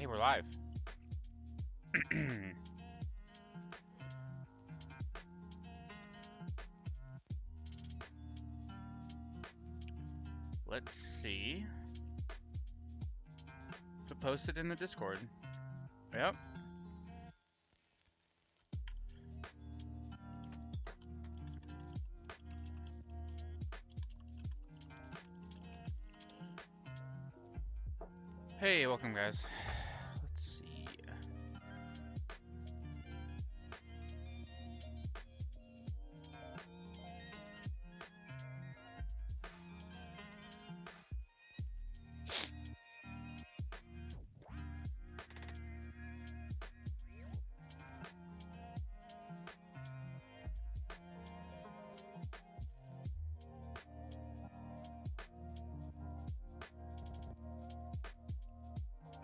we're live. Let's see. To post it in the Discord. Yep. Hey, welcome guys. Let's see.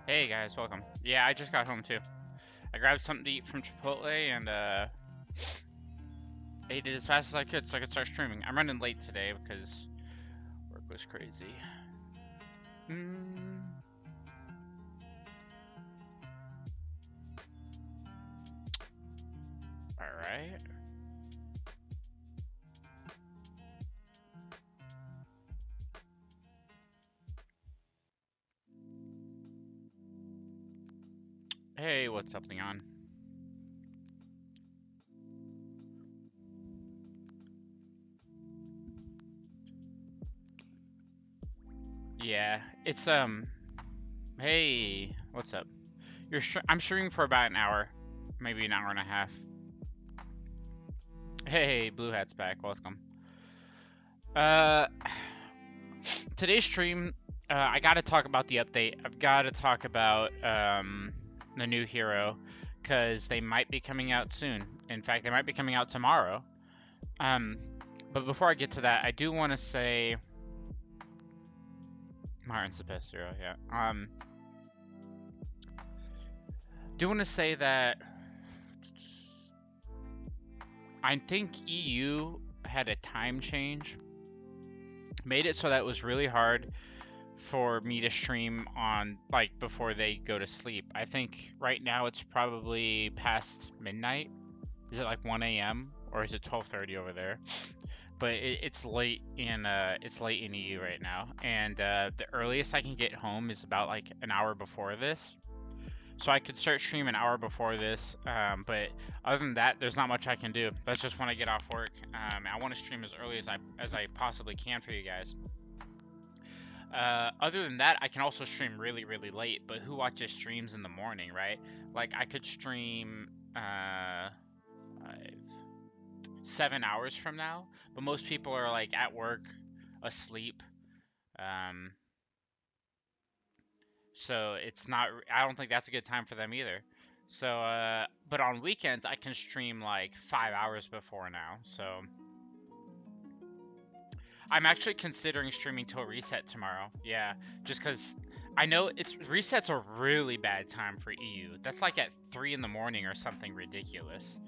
Hey guys, welcome. Yeah, I just got home too. I grabbed something to eat from Chipotle and ate it as fast as I could so I could start streaming. I'm running late today because work was crazy. Alright. Hey, what's up, Leon? Yeah, it's hey, what's up? I'm streaming for about an hour, maybe an hour and a half. Hey, Blue Hat's back. Welcome. Today's stream, I gotta talk about the update. I've gotta talk about the new hero, because they might be coming out soon. In fact, they might be coming out tomorrow. But before I get to that, I do want to say... Martin's the best hero, yeah. Do want to say that I think EU had a time change. Made it so that it was really hard for me to stream on, like, before they go to sleep. I think right now it's probably past midnight. Is it like 1 a.m. or is it 12:30 over there? But it's late in EU right now, and the earliest I can get home is about like an hour before this. So I could start streaming an hour before this, but other than that, there's not much I can do. That's just when I get off work. I want to stream as early as I possibly can for you guys. Other than that, I can also stream really, really late, but who watches streams in the morning, right? Like, I could stream 7 hours from now, but most people are, like, at work, asleep. So it's not, I don't think that's a good time for them either. So, but on weekends, I can stream, like, 5 hours before now, so... I'm actually considering streaming till reset tomorrow. Yeah, just because I know reset's a really bad time for EU. That's like at 3 in the morning or something ridiculous.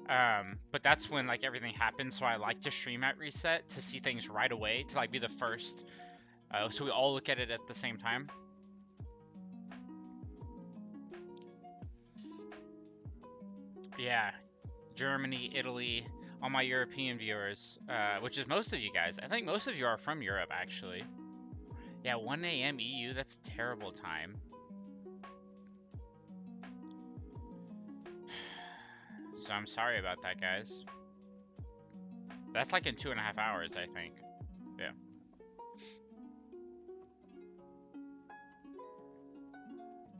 But that's when like everything happens. So I like to stream at reset to see things right away, to like be the first. So we all look at it at the same time. Yeah, Germany, Italy. All my European viewers, which is most of you guys. I think most of you are from Europe, actually. Yeah, 1 a.m. EU, that's a terrible time. So I'm sorry about that, guys. That's like in 2.5 hours, I think. Yeah.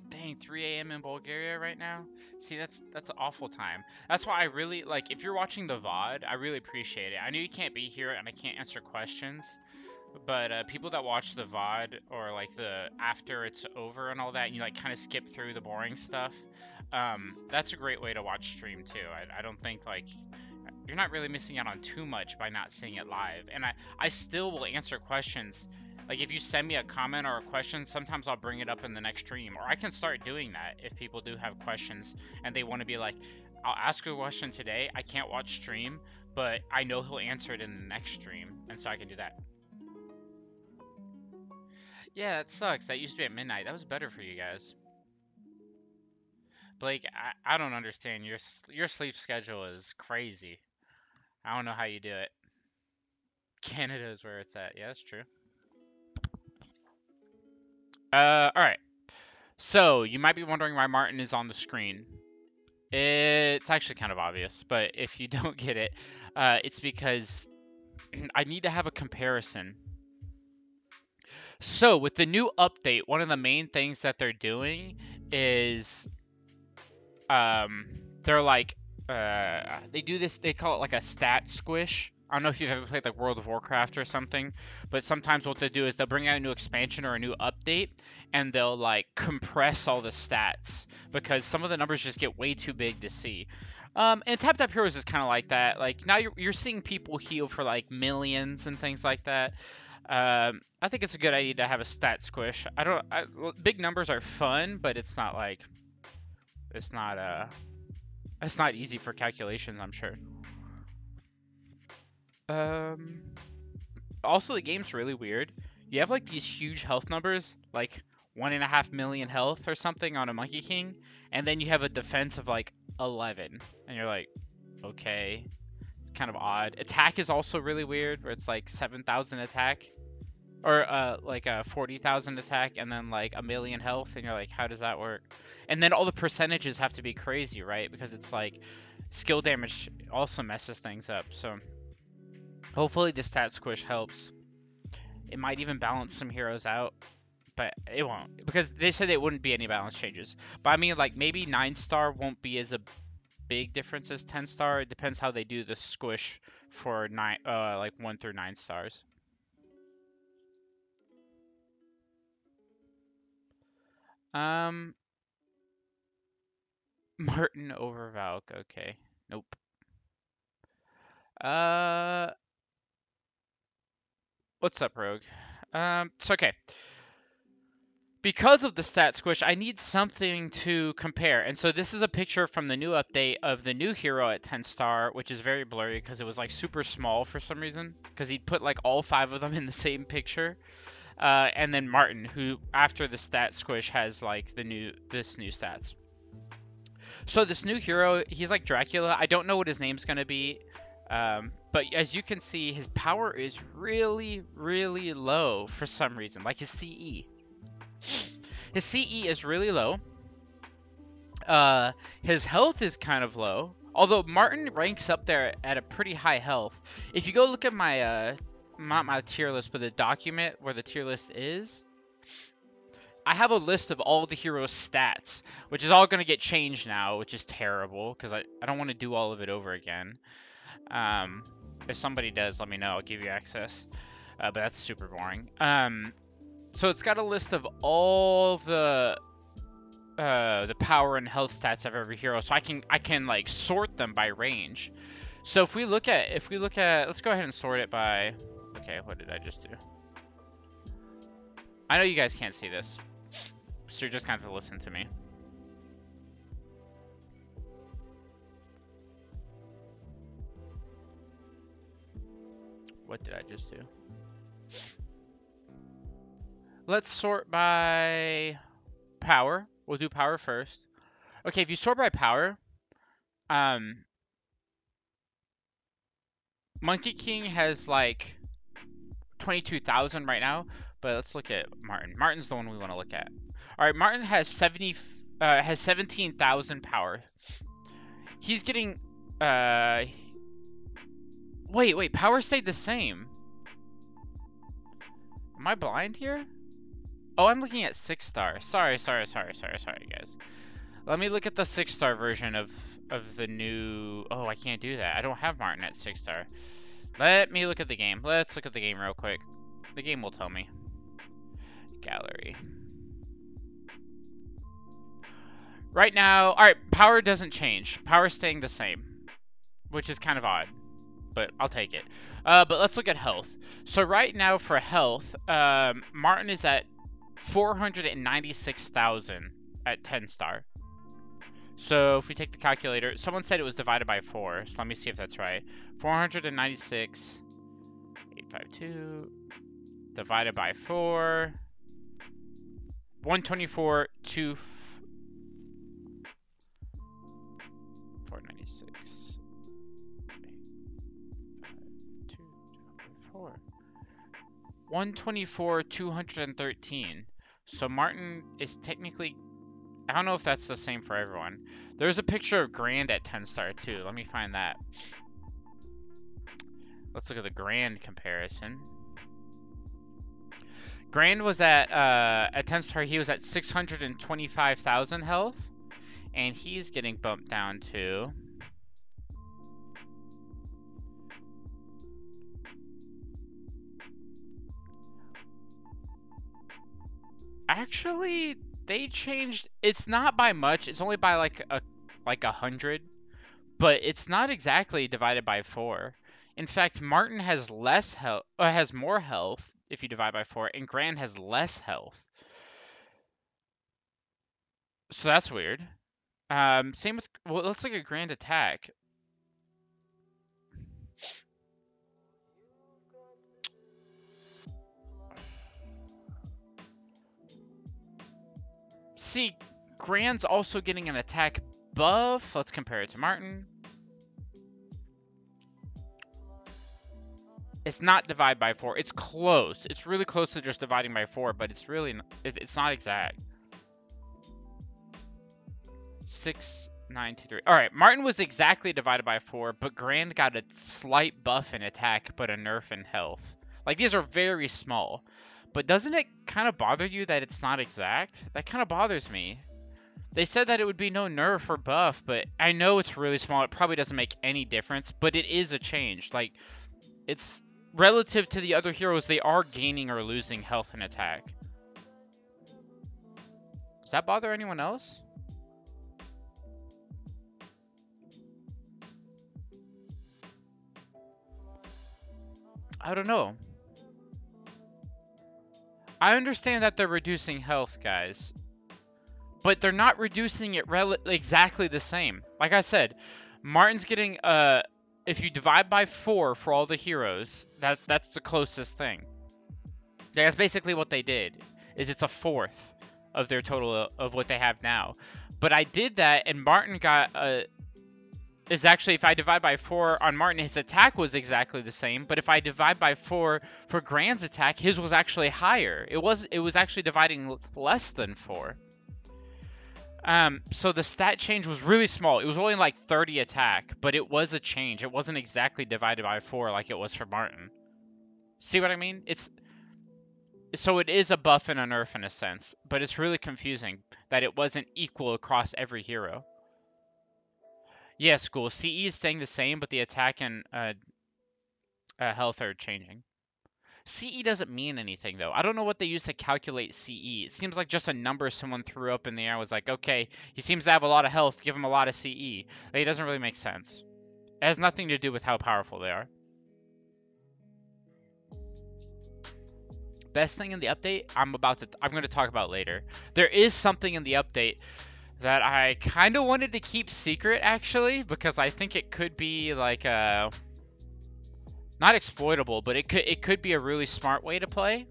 Dang, 3 a.m. in Bulgaria right now? See, that's an awful time. That's why I really, like, if you're watching the VOD, I really appreciate it. I know you can't be here and I can't answer questions, but people that watch the VOD or, like, the after it's over and all that, and you, like, kind of skip through the boring stuff, that's a great way to watch stream, too. I don't think, like, you're not really missing out on too much by not seeing it live. And I still will answer questions. Like, if you send me a comment or a question, sometimes I'll bring it up in the next stream. Or I can start doing that if people do have questions and they want to be like, I'll ask a question today. I can't watch stream, but I know he'll answer it in the next stream. And so I can do that. Yeah, that sucks. That used to be at midnight. That was better for you guys. Blake, I don't understand. Your sleep schedule is crazy. I don't know how you do it. Canada is where it's at. Yeah, that's true. All right. So you might be wondering why Martin is on the screen. It's actually kind of obvious, but if you don't get it, it's because I need to have a comparison. So with the new update, one of the main things that they're doing is um, they're like they do this. They call it like a stat squish. I don't know if you've ever played like World of Warcraft or something, but sometimes what they do is they'll bring out a new expansion or a new update, and they'll like compress all the stats because some of the numbers just get way too big to see. And Tap Tap Heroes is kind of like that. Like now you're seeing people heal for like millions and things like that. I think it's a good idea to have a stat squish. Big numbers are fun, but it's not like it's not it's not easy for calculations, I'm sure. Um, Also the game's really weird. You have like these huge health numbers, like 1.5 million health or something on a Monkey King, and then you have a defense of like 11, and you're like, okay, it's kind of odd. Attack is also really weird, where it's like 7,000 attack, or like a 40,000 attack, and then like a million health, and you're like, how does that work? And then all the percentages have to be crazy, right? Because it's like skill damage also messes things up. So hopefully the stat squish helps. It might even balance some heroes out, but it won't because they said it wouldn't be any balance changes. But I mean, like maybe 9-star won't be as a big difference as 10-star. It depends how they do the squish for like 1 through 9 stars. Um, Martin over Valk. Okay. Nope. Uh, what's up, Rogue? So okay. Because of the stat squish, I need something to compare. And so this is a picture from the new update of the new hero at 10-star, which is very blurry because it was like super small for some reason. Because he'd put like all 5 of them in the same picture. And then Martin, who after the stat squish has like this new stats. So this new hero, he's like Dracula. I don't know what his name's gonna be. But as you can see, his power is really, really low for some reason, like his CE. His CE is really low. His health is kind of low, although Martin ranks up there at a pretty high health. If you go look at my not my tier list, but the document where the tier list is, I have a list of all the heroes' stats, which is all going to get changed now, which is terrible because I don't want to do all of it over again. If somebody does, let me know. I'll give you access. But that's super boring. So it's got a list of all the power and health stats of every hero, so I can like sort them by range. So if we look at let's go ahead and sort it by. Okay, what did I just do? I know you guys can't see this, so you're just gonna have to listen to me. What did I just do? Let's sort by power. We'll do power first. Okay, if you sort by power, Monkey King has like 22,000 right now, but let's look at Martin. Martin's the one we want to look at. All right, Martin has 17,000 power. He's getting wait, power stayed the same. Am I blind here? Oh, I'm looking at 6-star. Sorry, guys. Let me look at the 6-star version of the new. Oh, I can't do that. I don't have Martin at 6-star. Let me look at the game. Let's look at the game real quick. The game will tell me. Gallery. Right now, all right, power doesn't change. Power staying the same, which is kind of odd, but I'll take it. But let's look at health. So right now for health, Martin is at 496,000 at 10-star. So if we take the calculator, someone said it was divided by 4, so let me see if that's right. 496, 852, divided by 4, 124, 124, 213. So Martin is technically... I don't know if that's the same for everyone. There's a picture of Grand at 10 star too. Let me find that. Let's look at the Grand comparison. Grand was at 10 star, he was at 625,000 health. And he's getting bumped down to... Actually, they changed... It's not by much. It's only by like 100. But it's not exactly divided by 4. In fact, Martin has less health, has more health if you divide by 4, and Grand has less health. So that's weird. Same with... Well, let's look at Grand attack. See, Grand's also getting an attack buff. Let's compare it to Martin. It's not divide by 4. It's close. It's really close to just dividing by 4, but it's really it's not exact. 6, 9, 2, 3. All right, Martin was exactly divided by 4, but Grand got a slight buff in attack, but a nerf in health. Like, these are very small. But doesn't it kind of bother you that it's not exact? That kind of bothers me. They said that it would be no nerf or buff, but I know it's really small. It probably doesn't make any difference, but it is a change. Like, it's relative to the other heroes, they are gaining or losing health and attack. Does that bother anyone else? I don't know. I understand that they're reducing health, guys, but they're not reducing it exactly the same. Like I said, Martin's getting if you divide by 4 for all the heroes, that's the closest thing. Yeah, that's basically what they did. Is it's a fourth of their total of what they have now. But I did that, and Martin got is actually, if I divide by 4 on Martin, his attack was exactly the same. But if I divide by 4 for Grand's attack, his was actually higher. It was actually dividing less than 4. So the stat change was really small. It was only like 30 attack, but it was a change. It wasn't exactly divided by 4 like it was for Martin. See what I mean? So it is a buff and a nerf in a sense, but it's really confusing that it wasn't equal across every hero. Yeah, School. CE is staying the same, but the attack and health are changing. CE doesn't mean anything, though. I don't know what they use to calculate CE. It seems like just a number someone threw up in the air was like, okay, he seems to have a lot of health, give him a lot of CE. Like, it doesn't really make sense. It has nothing to do with how powerful they are. Best thing in the update, I'm going to talk about later. There is something in the update that I kind of wanted to keep secret, actually, because I think it could be like not exploitable, but it could be a really smart way to play.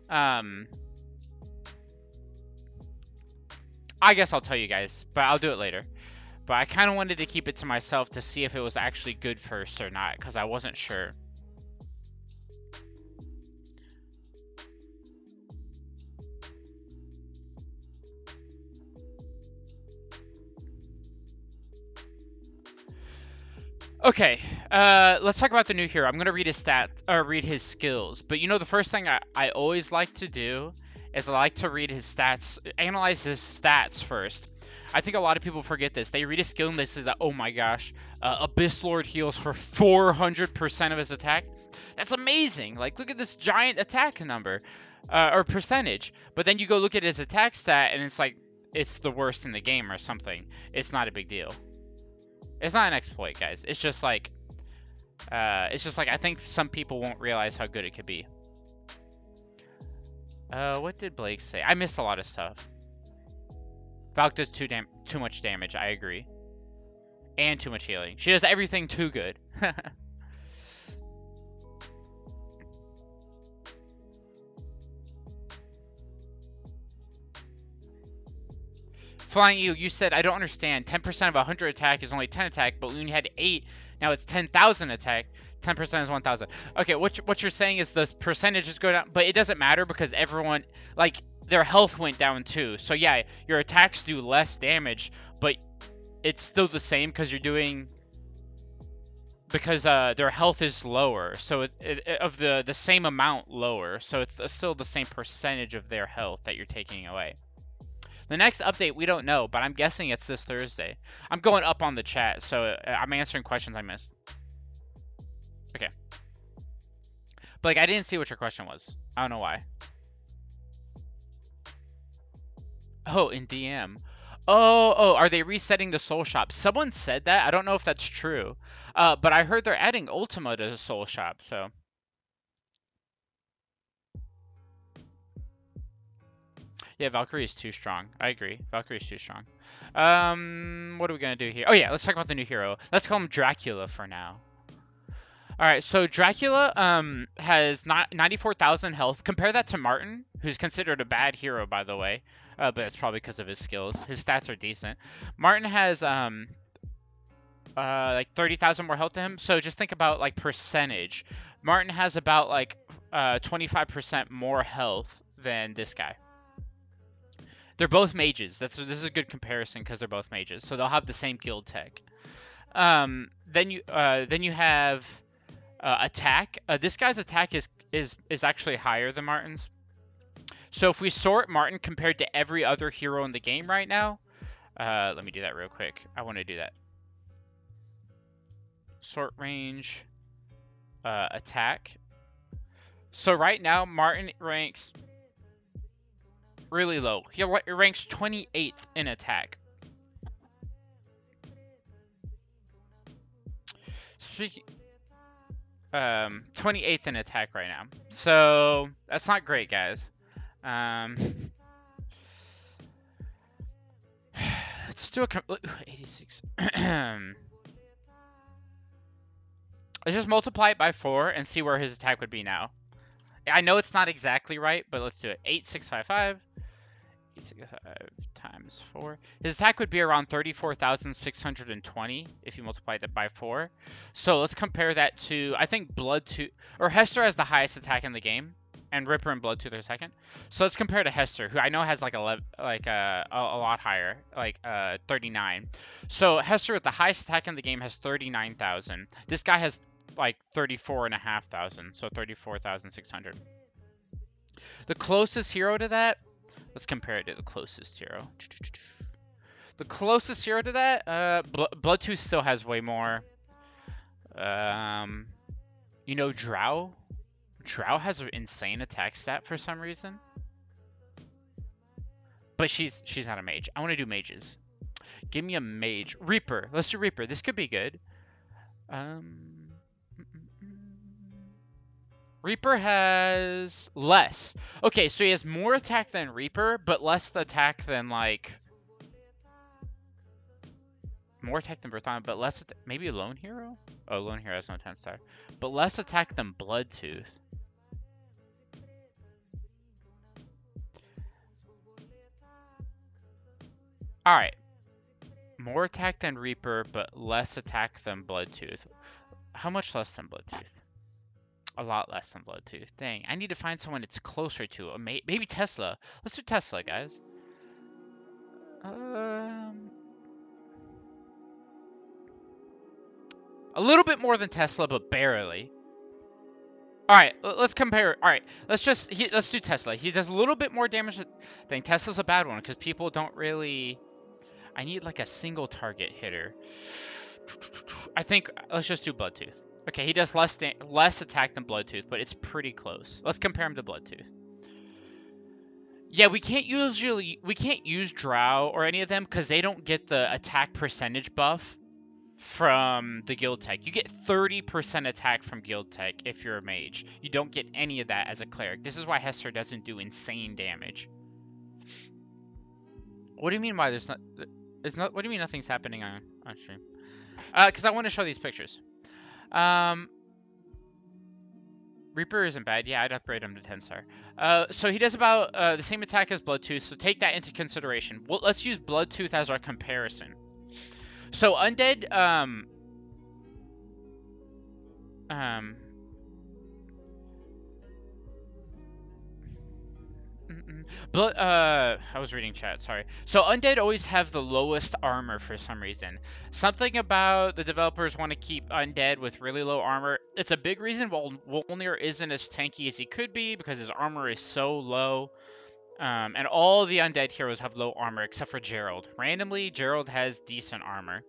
I guess I'll tell you guys, but I'll do it later. But I kind of wanted to keep it to myself to see if it was actually good first or not, because I wasn't sure. Okay, let's talk about the new hero. I'm gonna read his read his skills. But you know, the first thing I always like to do is I like to read his stats, analyze his stats first. I think a lot of people forget this. They read his skill and they say that, oh my gosh, Abyss Lord heals for 400% of his attack. That's amazing. Like, look at this giant attack number, or percentage. But then you go look at his attack stat and it's like, it's the worst in the game or something. It's not a big deal. It's not an exploit, guys. It's just like I think some people won't realize how good it could be. What did Blake say? I missed a lot of stuff. Valk does too much damage, I agree. And too much healing. She does everything too good. Flying Eagle, you said, I don't understand. 10% of 100 attack is only 10 attack, but when you had 8, now it's 10,000 attack. 10% is 1,000. Okay, what you're saying is the percentages go down, but it doesn't matter because everyone, like, their health went down too. So yeah, your attacks do less damage, but it's still the same because you're doing, because their health is lower, so of the same amount lower, so it's still the same percentage of their health that you're taking away. The next update, we don't know, but I'm guessing it's this Thursday. I'm going up on the chat, so I'm answering questions I missed. Okay. But, like, I didn't see what your question was. I don't know why. Oh, in DM. Oh, are they resetting the Soul Shop? Someone said that. I don't know if that's true. But I heard they're adding Ultima to the Soul Shop, so. Yeah, Valkyrie is too strong. I agree. Valkyrie is too strong. What are we gonna do here? Oh yeah, let's talk about the new hero. Let's call him Dracula for now. All right, so Dracula has 94,000 health. Compare that to Martin, who's considered a bad hero, by the way, but it's probably because of his skills. His stats are decent. Martin has like 30,000 more health to him. So just think about like percentage. Martin has about like 25% more health than this guy. They're both mages. This is a good comparison because they're both mages, so they'll have the same guild tech. Then you have attack. This guy's attack is actually higher than Martin's. So if we sort Martin compared to every other hero in the game right now, let me do that real quick. I want to do that. Sort range, attack. So right now Martin ranks really low. He ranks 28th in attack. Speaking, 28th in attack right now. So that's not great, guys. Let's do a 86. Let's just multiply it by 4 and see where his attack would be now. I know it's not exactly right, but let's do it. 8655. 865 times 4. His attack would be around 34,620 if you multiplied it by 4. So let's compare that to, I think Bloodtooth, or Hester has the highest attack in the game, and Ripper and Bloodtooth are second. So let's compare to Hester, who I know has like 11, like a lot higher, like 39. So Hester with the highest attack in the game has 39,000. This guy has like 34,500, so 34,600. The closest hero to that, let's compare it to the closest hero. The closest hero to that, Bloodtooth still has way more. You know, Drow? Drow has an insane attack stat for some reason. But she's not a mage. I want to do mages. Give me a mage. Reaper. Let's do Reaper. This could be good. Reaper has less. Okay, so he has more attack than Reaper, but less attack than, like... More attack than Berthon, but less... Maybe a Lone Hero? Oh, Lone Hero has no 10 star. But less attack than Bloodtooth. Alright. More attack than Reaper, but less attack than Bloodtooth. How much less than Bloodtooth? A lot less than Bloodtooth. Dang, I need to find someone it's closer to. Maybe Tesla. Let's do Tesla, guys. A little bit more than Tesla, but barely. Alright, let's compare. Alright, let's do Tesla. He does a little bit more damage than Tesla's a bad one, because people don't really... I need like a single target hitter. I think, let's just do Bloodtooth. Okay, he does less attack than Bloodtooth, but it's pretty close. Let's compare him to Bloodtooth. Yeah, we can't use Drow or any of them because they don't get the attack percentage buff from the guild tech. You get 30% attack from guild tech if you're a mage. You don't get any of that as a cleric. This is why Hester doesn't do insane damage. What do you mean why there's not? What do you mean nothing's happening on stream? Because I want to show these pictures. Reaper isn't bad. Yeah, I'd upgrade him to 10 star. So he does about the same attack as Bloodtooth, so take that into consideration. Well, let's use Bloodtooth as our comparison. So Undead, um, Blood, I was reading chat, sorry. So Undead always have the lowest armor for some reason. Something about the developers want to keep Undead with really low armor. It's a big reason why Wolnir isn't as tanky as he could be because his armor is so low. And all the Undead heroes have low armor except for Gerald. Randomly, Gerald has decent armor.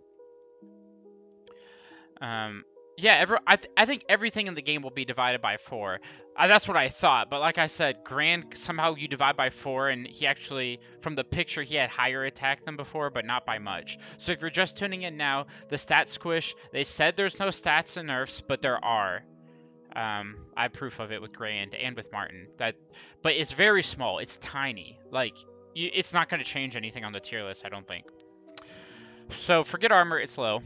Yeah, I think everything in the game will be divided by 4. That's what I thought, but like I said, Grand, somehow you divide by 4, and he actually, from the picture, he had higher attack than before, but not by much. So if you're just tuning in now, the stat squish, they said there's no stats and nerfs, but there are. I have proof of it with Grand and with Martin. But it's very small. It's tiny. Like, it's not going to change anything on the tier list, I don't think. So forget armor, it's low.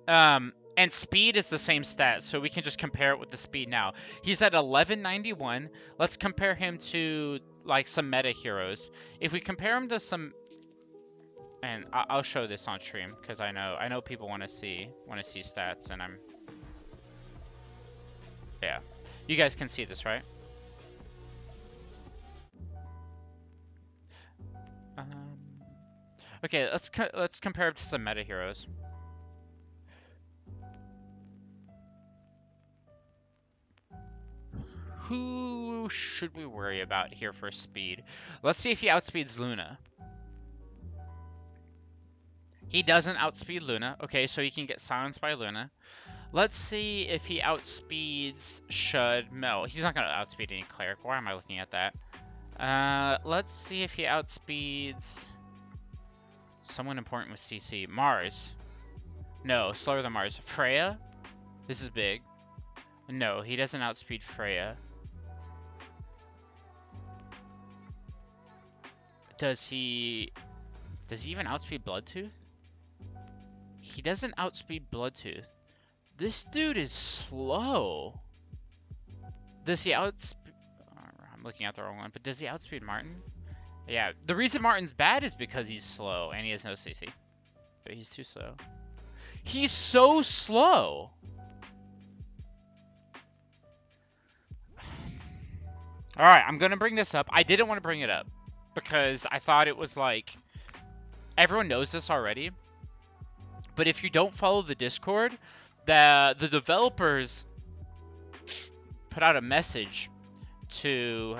And speed is the same stat, so we can just compare it with the speed now. He's at 1191. Let's compare him to like some meta heroes. If we compare him to some, and I'll show this on stream because I know people want to see stats, and yeah, you guys can see this, right? Okay, let's compare him to some meta heroes. Who should we worry about here for speed? Let's see if he outspeeds Luna. He doesn't outspeed Luna. Okay, so he can get silenced by Luna. Let's see if he outspeeds Shud. No, he's not going to outspeed any cleric. Why am I looking at that? Let's see if he outspeeds someone important with CC. Mars. No, slower than Mars. Freya? This is big. No, he doesn't outspeed Freya. Does he even outspeed Bloodtooth? He doesn't outspeed Bloodtooth. This dude is slow. Does he outspeed... I'm looking at the wrong one, but does he outspeed Martin? Yeah, the reason Martin's bad is because he's slow, and he has no CC. But he's too slow. He's so slow! Alright, I'm gonna bring this up. I didn't want to bring it up, because I thought it was like... Everyone knows this already. But if you don't follow the Discord, the developers put out a message to...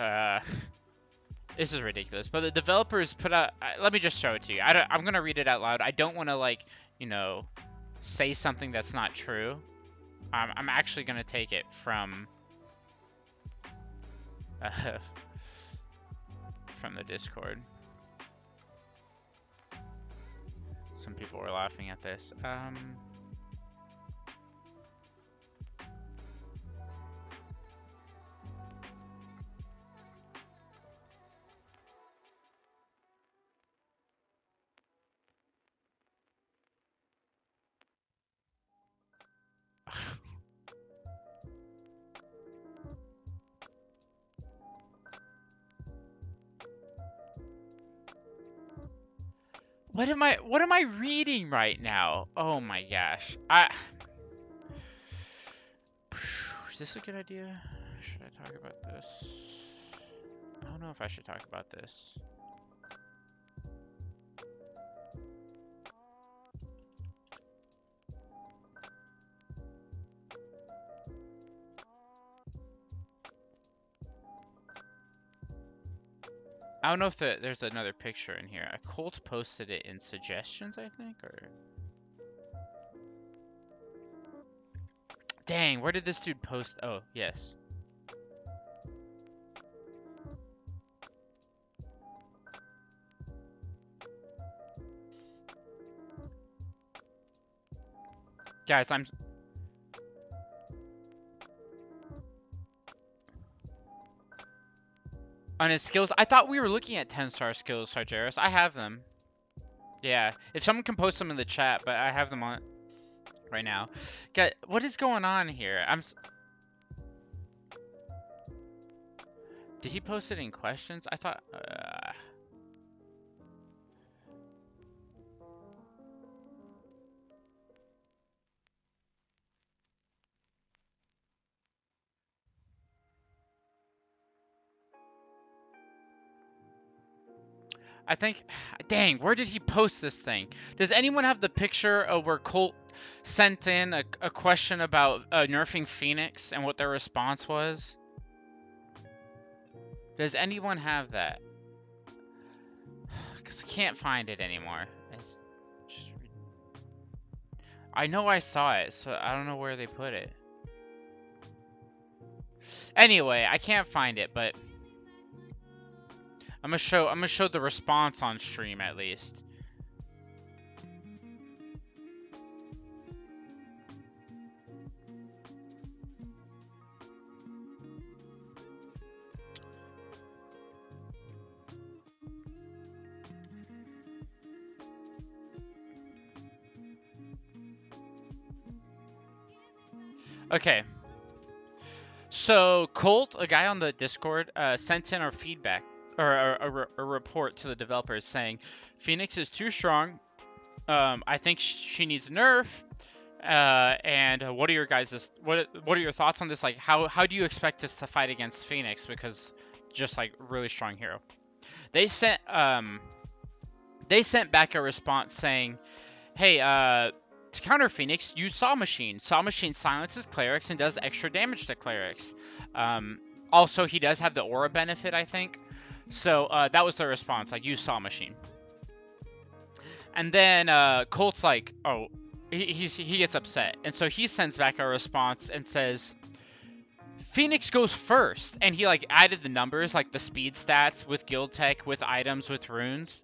this is ridiculous, but the developers put out... let me just show it to you. I'm going to read it out loud. I don't want to, like, you know, say something that's not true. I'm actually going to take it from... from the Discord. Some people were laughing at this. What am I reading right now? Oh my gosh. Is this a good idea? Should I talk about this? I don't know if I should talk about this. I don't know if there's another picture in here. A Colt posted it in suggestions, I think, or... Dang, where did this dude post? Oh, yes. Guys, on his skills, I thought we were looking at 10-star skills, Sargeras. I have them. Yeah, if someone can post them in the chat, but I have them on right now. What is going on here? Did he post it in questions? I thought. I think. Dang, where did he post this thing? Does anyone have the picture of where Colt sent in a question about nerfing Phoenix and what their response was? Does anyone have that? Because I can't find it anymore. Just, I know I saw it, so I don't know where they put it. Anyway, I can't find it, but I'm gonna show the response on stream at least. Okay. So Colt, a guy on the Discord, sent in our feedback or a report to the developers saying Phoenix is too strong. I think she needs a nerf. And what are your guys' what are your thoughts on this? Like, how do you expect us to fight against Phoenix? Because just like really strong hero. They sent back a response saying, hey, to counter Phoenix, use Saw Machine. Saw Machine silences clerics and does extra damage to clerics. Also, he does have the aura benefit, I think. So that was the response, like, use Saw Machine. And then Colt's like, oh, he gets upset. And so he sends back a response and says, Phoenix goes first. And he, like, added the numbers, like the speed stats with guild tech, with items, with runes.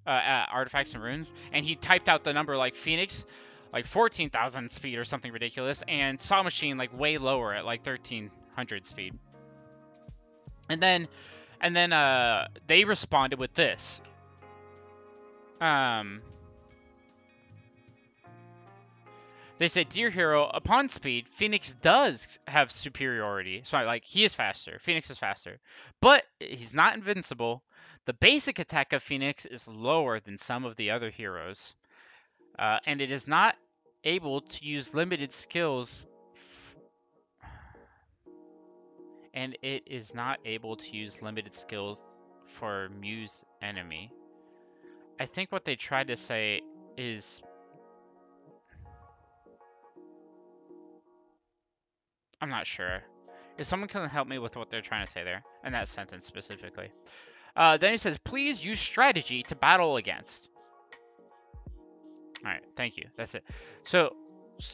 Artifacts and runes, and he typed out the number like Phoenix, like 14,000 speed or something ridiculous, and Saw Machine like way lower at like 1,300 speed. And then they responded with this. They said, "Dear hero, upon speed, Phoenix does have superiority. Sorry, like he is faster. Phoenix is faster, but he's not invincible. The basic attack of Phoenix is lower than some of the other heroes. And it is not able to use limited skills. And it is not able to use limited skills for Muse enemy." I think what they tried to say is, I'm not sure. If someone can help me with what they're trying to say there, in that sentence specifically. Then it says, please use strategy to battle against. All right, thank you. That's it. So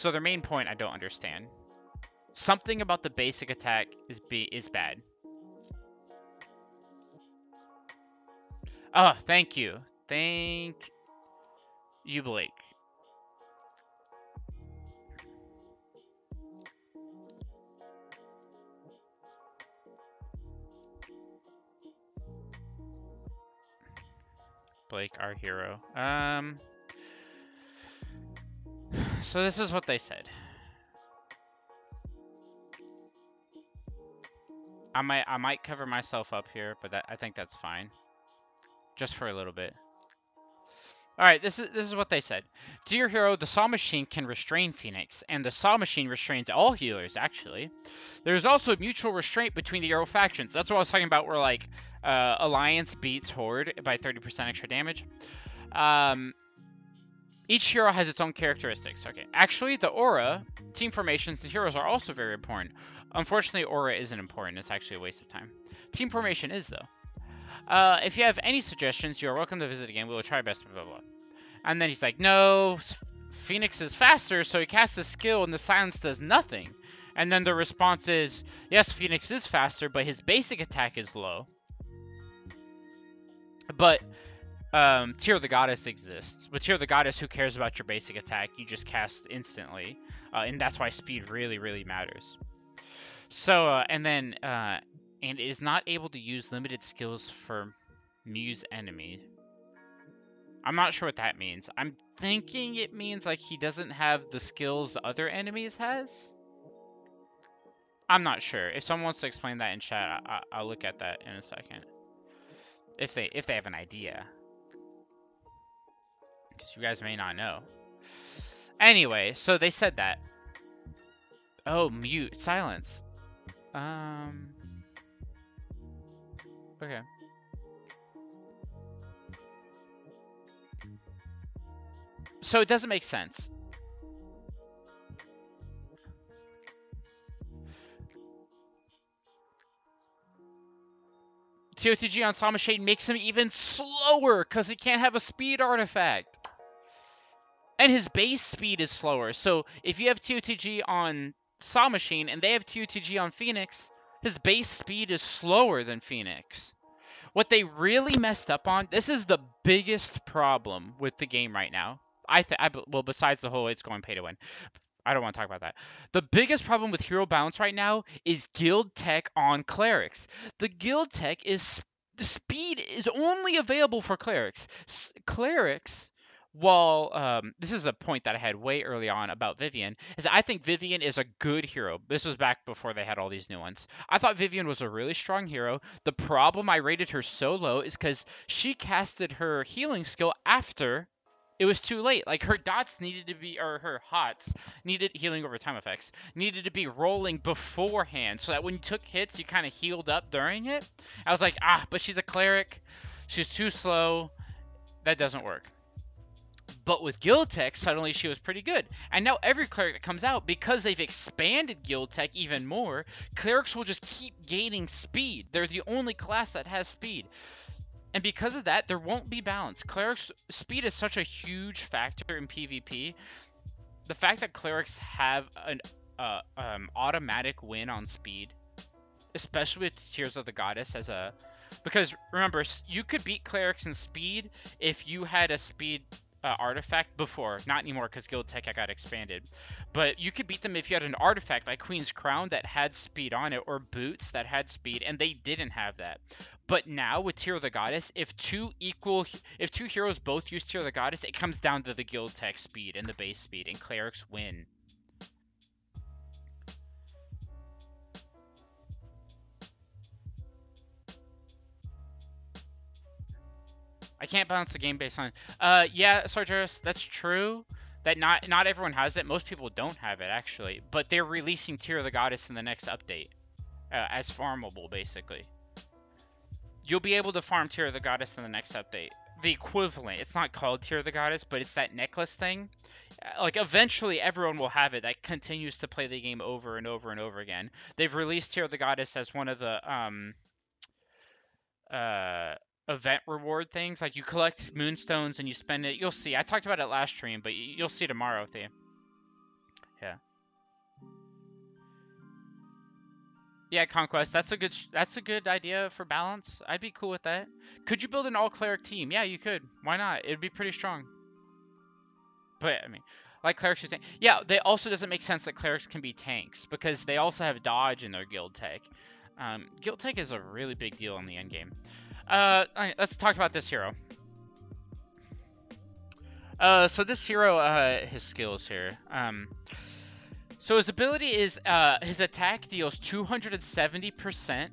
their main point I don't understand. Something about the basic attack is bad. Oh, thank you. Thank you, Blake. Blake, our hero. So this is what they said. I might cover myself up here, but I think that's fine. Just for a little bit. Alright, this is what they said. Dear hero, the Saw Machine can restrain Phoenix, and the Saw Machine restrains all healers, actually. There's also a mutual restraint between the hero factions. That's what I was talking about, where, like, Alliance beats Horde by 30% extra damage. Each hero has its own characteristics. Okay, actually, the aura, team formations, and heroes are also very important. Unfortunately, aura isn't important. It's actually a waste of time. Team formation is, though. If you have any suggestions, you are welcome to visit again. We will try our best, blah, blah, blah. And then he's like, no, Phoenix is faster, so he casts a skill and the silence does nothing. And then the response is, yes, Phoenix is faster, but his basic attack is low. But Tear of the Goddess exists. With Tear of the Goddess, who cares about your basic attack? You just cast instantly. And that's why speed really, really matters. So, and it is not able to use limited skills for Muse enemy. I'm not sure what that means. I'm thinking it means like he doesn't have the skills other enemies has. I'm not sure. If someone wants to explain that in chat, I'll look at that in a second. If they have an idea. Because you guys may not know. Anyway, so they said that. Oh, mute. Silence. Okay. So it doesn't make sense. TOTG on Sama Shade makes him even slower because he can't have a speed artifact. And his base speed is slower. So if you have TOTG on Saw Machine and they have TOTG on Phoenix, his base speed is slower than Phoenix. What they really messed up on, this is the biggest problem with the game right now. Well, besides the whole it's going pay to win. I don't want to talk about that. The biggest problem with Hero Balance right now is Guild Tech on Clerics. The Guild Tech is the speed is only available for Clerics. Clerics, while this is a point that I had way early on about Vivian, is I think Vivian is a good hero. This was back before they had all these new ones. I thought Vivian was a really strong hero. The problem I rated her so low is because she casted her healing skill after it was too late. Like her dots needed to be, or her hots needed healing over time effects, needed to be rolling beforehand so that when you took hits, you kind of healed up during it. I was like, but she's a cleric. She's too slow. That doesn't work. But with Guild Tech, suddenly she was pretty good. And now every cleric that comes out, because they've expanded Guild Tech even more, clerics will just keep gaining speed. They're the only class that has speed. And because of that, there won't be balance. Clerics' speed is such a huge factor in PvP. The fact that clerics have an automatic win on speed, especially with Tears of the Goddess as a... Because remember, you could beat clerics in speed if you had a speed artifact before. Not anymore because Guild Tech got expanded. But you could beat them if you had an artifact like Queen's Crown that had speed on it, or boots that had speed, and they didn't have that. But now with Tear of the Goddess, if two heroes both use Tear of the Goddess, it comes down to the Guild Tech speed and the base speed, and clerics win. I can't balance the game based on... yeah, Sargeras, that's true. That not everyone has it. Most people don't have it, actually. But they're releasing Tear of the Goddess in the next update. As farmable, basically. You'll be able to farm Tear of the Goddess in the next update. The equivalent. It's not called Tear of the Goddess, but it's that necklace thing. Like, eventually everyone will have it that continues to play the game over and over and over again. They've released Tear of the Goddess as one of the event reward things. Like, you collect moonstones and you spend it. You'll see. I talked about it last stream, but you'll see tomorrow, Thea. Yeah. Yeah, Conquest. That's a good idea for balance. I'd be cool with that. Could you build an all cleric team? Yeah, you could. Why not? It'd be pretty strong. But I mean, like clerics should tank. Yeah, they also doesn't make sense that clerics can be tanks because they also have dodge in their guild tech. Guild tech is a really big deal in the end game. Let's talk about this hero. So this hero, his skills here. So his ability is, his attack deals 270%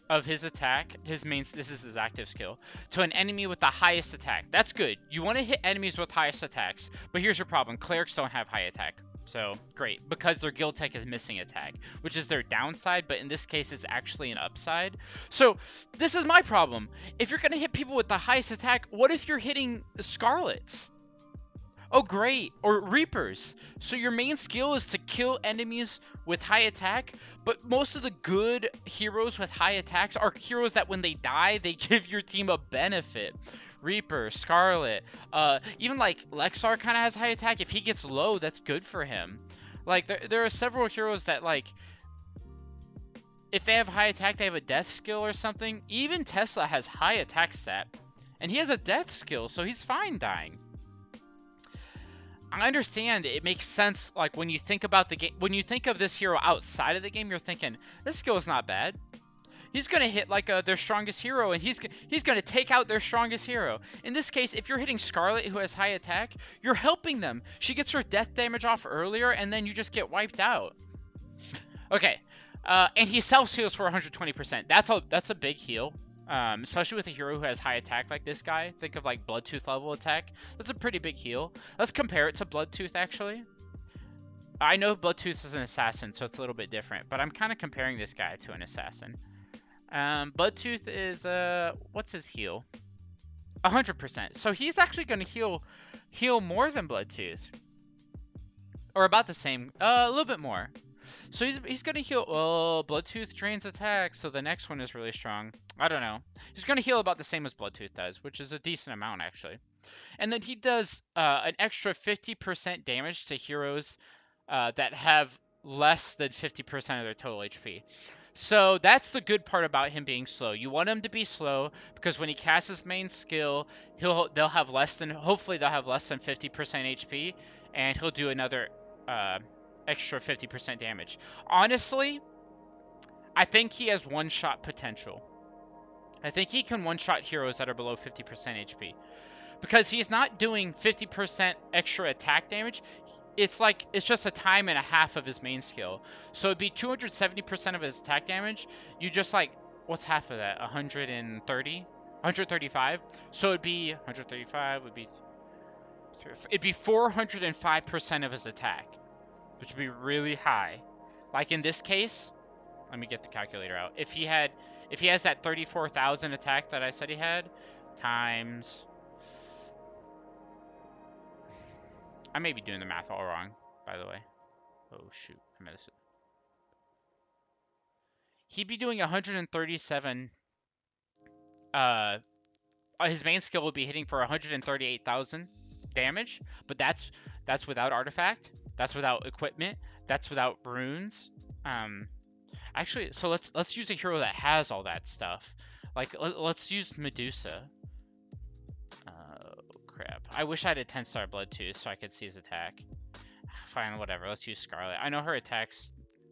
of his attack, this is his active skill, to an enemy with the highest attack. That's good. You want to hit enemies with highest attacks, but here's your problem. Clerics don't have high attack. So, great. Because their guild tech is missing attack, which is their downside, but in this case, it's actually an upside. So, this is my problem. If you're going to hit people with the highest attack, what if you're hitting Scarlets? Oh, great. Or Reapers. So your main skill is to kill enemies with high attack, but most of the good heroes with high attacks are heroes that when they die, they give your team a benefit. Reaper, Scarlet, even like Lexar kind of has high attack. If he gets low, that's good for him. Like, there are several heroes that, like, if they have high attack, they have a death skill or something. Even Tesla has high attack stat, and he has a death skill, so he's fine dying. I understand it makes sense, like, when you think about the game, when you think of this hero outside of the game, you're thinking, this skill is not bad. He's going to hit, like, their strongest hero, and he's going to take out their strongest hero. In this case, if you're hitting Scarlet, who has high attack, you're helping them. She gets her death damage off earlier, and then you just get wiped out. Okay, And he self heals for 120%. That's a big heal. Especially with a hero who has high attack like this guy. Think of like Bloodtooth level attack. That's a pretty big heal. Let's compare it to Bloodtooth actually. I know Bloodtooth is an assassin, so it's a little bit different, but I'm kind of comparing this guy to an assassin. Bloodtooth is what's his heal? 100%. So he's actually going to heal more than Bloodtooth, or about the same, a little bit more. So he's going to heal. Oh, Bloodtooth drains attack, so the next one is really strong. I don't know. He's going to heal about the same as Bloodtooth does, which is a decent amount actually. And then he does an extra 50% damage to heroes that have less than 50% of their total HP. So that's the good part about him being slow. You want him to be slow because when he casts his main skill, hopefully they'll have less than 50% HP, and he'll do another extra 50% damage. Honestly, I think he has one-shot potential. I think he can one-shot heroes that are below 50% HP. Because he's not doing 50% extra attack damage. It's just a time and a half of his main skill. So it'd be 270% of his attack damage. You just what's half of that? 130? 135? So it'd be 135 it'd be 405% of his attack, which would be really high. Like in this case, let me get the calculator out. If he has that 34,000 attack that I said he had, times, I may be doing the math all wrong, by the way. Oh, shoot. I missed it. He'd be doing 137. His main skill would be hitting for 138,000 damage, but that's without artifact. That's without equipment. That's without runes. Actually, so let's use a hero that has all that stuff. Like, let's use Medusa. Crap. I wish I had a 10-star Bloodtooth so I could see his attack. Fine, whatever. Let's use Scarlet. I know her attacks.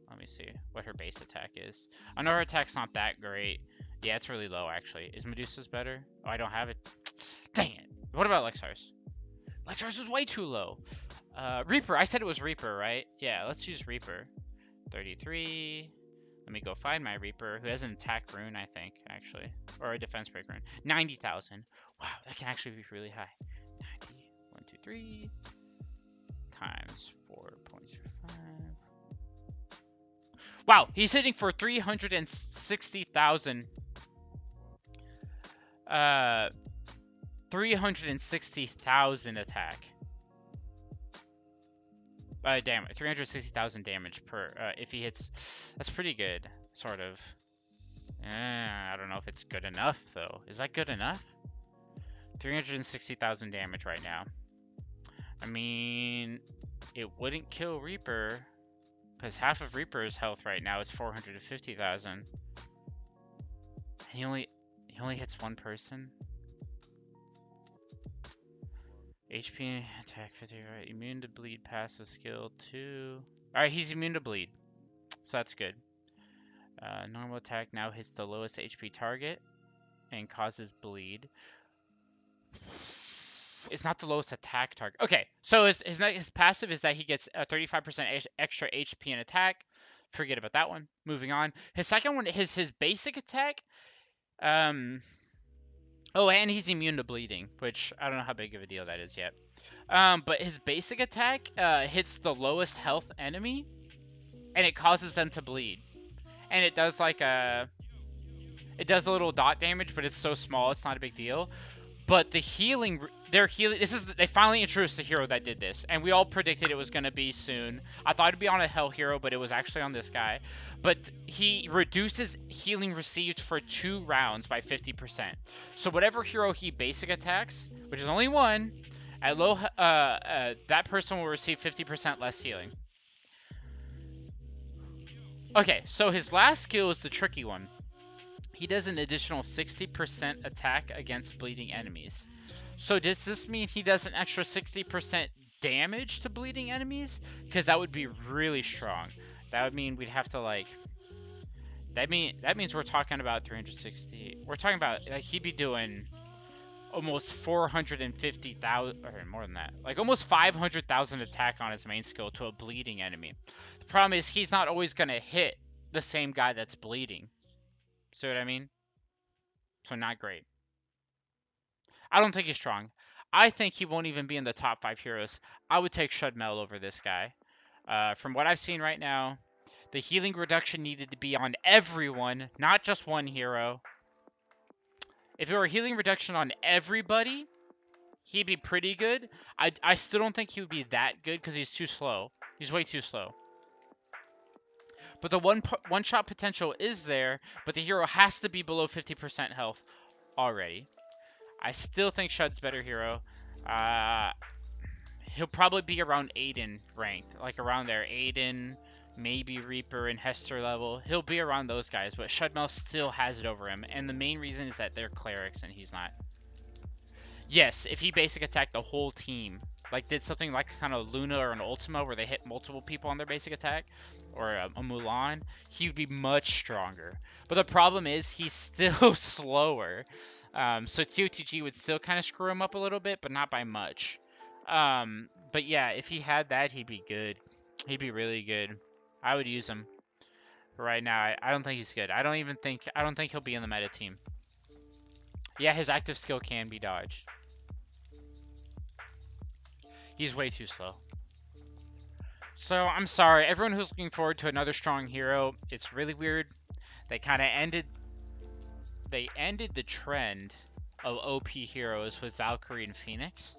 Let me see what her base attack is. I know her attack's not that great. Yeah, it's really low, actually. Is Medusa's better? Oh, I don't have it. Dang it. What about Lexar's? Lexar's is way too low. Reaper. I said it was Reaper, right? Yeah, let's use Reaper. 33. Let me go find my Reaper, who has an attack rune, I think, actually. Or a defense break rune. 90,000. Wow, that can actually be really high. 90. 1, 2, 3. Times 4.25. Wow, he's hitting for 360,000. 360,000 attack. Damage. 360,000 damage per if he hits. That's pretty good, sort of. I don't know if it's good enough though. Is that good enough? 360,000 damage right now. I mean, it wouldn't kill Reaper because half of Reaper's health right now is 450,000. He only hits one person. HP attack 50, right? Immune to bleed, passive skill 2. Alright, he's immune to bleed. So that's good. Normal attack now hits the lowest HP target and causes bleed. It's not the lowest attack target. Okay, so his passive is that he gets a 35% extra HP and attack. Forget about that one. Moving on. His second one is his basic attack. Oh, and he's immune to bleeding, which I don't know how big of a deal that is yet. But his basic attack hits the lowest health enemy, and it causes them to bleed. And it does it does a little dot damage, but it's so small, it's not a big deal. But the healing, they finally introduced a hero that did this, and we all predicted it was going to be soon. I thought it'd be on a hell hero, but it was actually on this guy. But he reduces healing received for 2 rounds by 50%. So whatever hero he basic attacks, which is only one, at low, that person will receive 50% less healing. Okay, so his last skill is the tricky one. He does an additional 60% attack against bleeding enemies. So does this mean he does an extra 60% damage to bleeding enemies? Because that would be really strong. That would mean we'd have to that means we're talking about 360. We're talking about he'd be doing almost 450,000 or more than that. Like almost 500,000 attack on his main skill to a bleeding enemy. The problem is he's not always gonna hit the same guy that's bleeding. See what I mean? So not great. I don't think he's strong. I think he won't even be in the top 5 heroes. I would take Shudmel over this guy. From what I've seen right now, the healing reduction needed to be on everyone, not just one hero. If it were healing reduction on everybody, he'd be pretty good. I still don't think he would be that good because he's too slow. He's way too slow. But the one shot potential is there, but the hero has to be below 50% health already. I still think Shud's better hero. Uh, he'll probably be around Aiden ranked, like around there. Aiden, maybe Reaper and Hester level. He'll be around those guys, but Shudmel still has it over him. And the main reason is that they're clerics and he's not. Yes, if he basic attacked the whole team, like did something like kind of Luna or an Ultima where they hit multiple people on their basic attack, or a Mulan, he would be much stronger. But the problem is he's still slower. So TOTG would still kind of screw him up a little bit, but not by much. But yeah, if he had that, he'd be good. He'd be really good. I would use him. But right now, I don't think he's good. I don't think he'll be in the meta team. Yeah, his active skill can be dodged. He's way too slow. So I'm sorry, everyone who's looking forward to another strong hero, it's really weird. They kind of ended the trend of OP heroes with Valkyrie and Phoenix.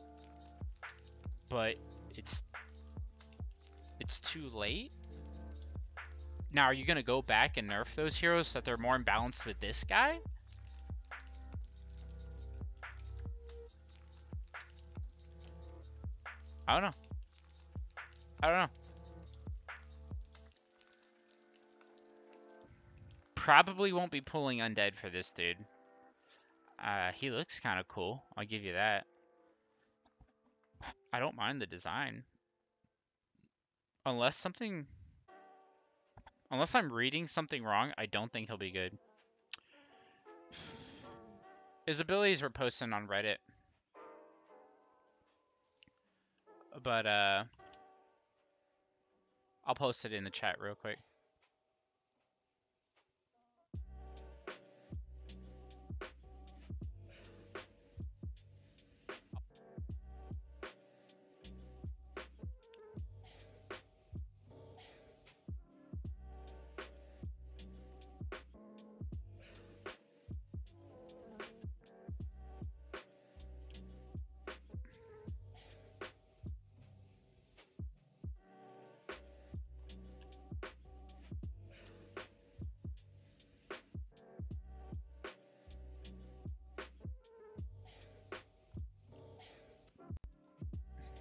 But it's too late. Now, are you going to go back and nerf those heroes so that they're more imbalanced with this guy? I don't know. I don't know. Probably won't be pulling undead for this dude. He looks kind of cool. I'll give you that. I don't mind the design. Unless I'm reading something wrong, I don't think he'll be good. His abilities were posted on Reddit. But, I'll post it in the chat real quick.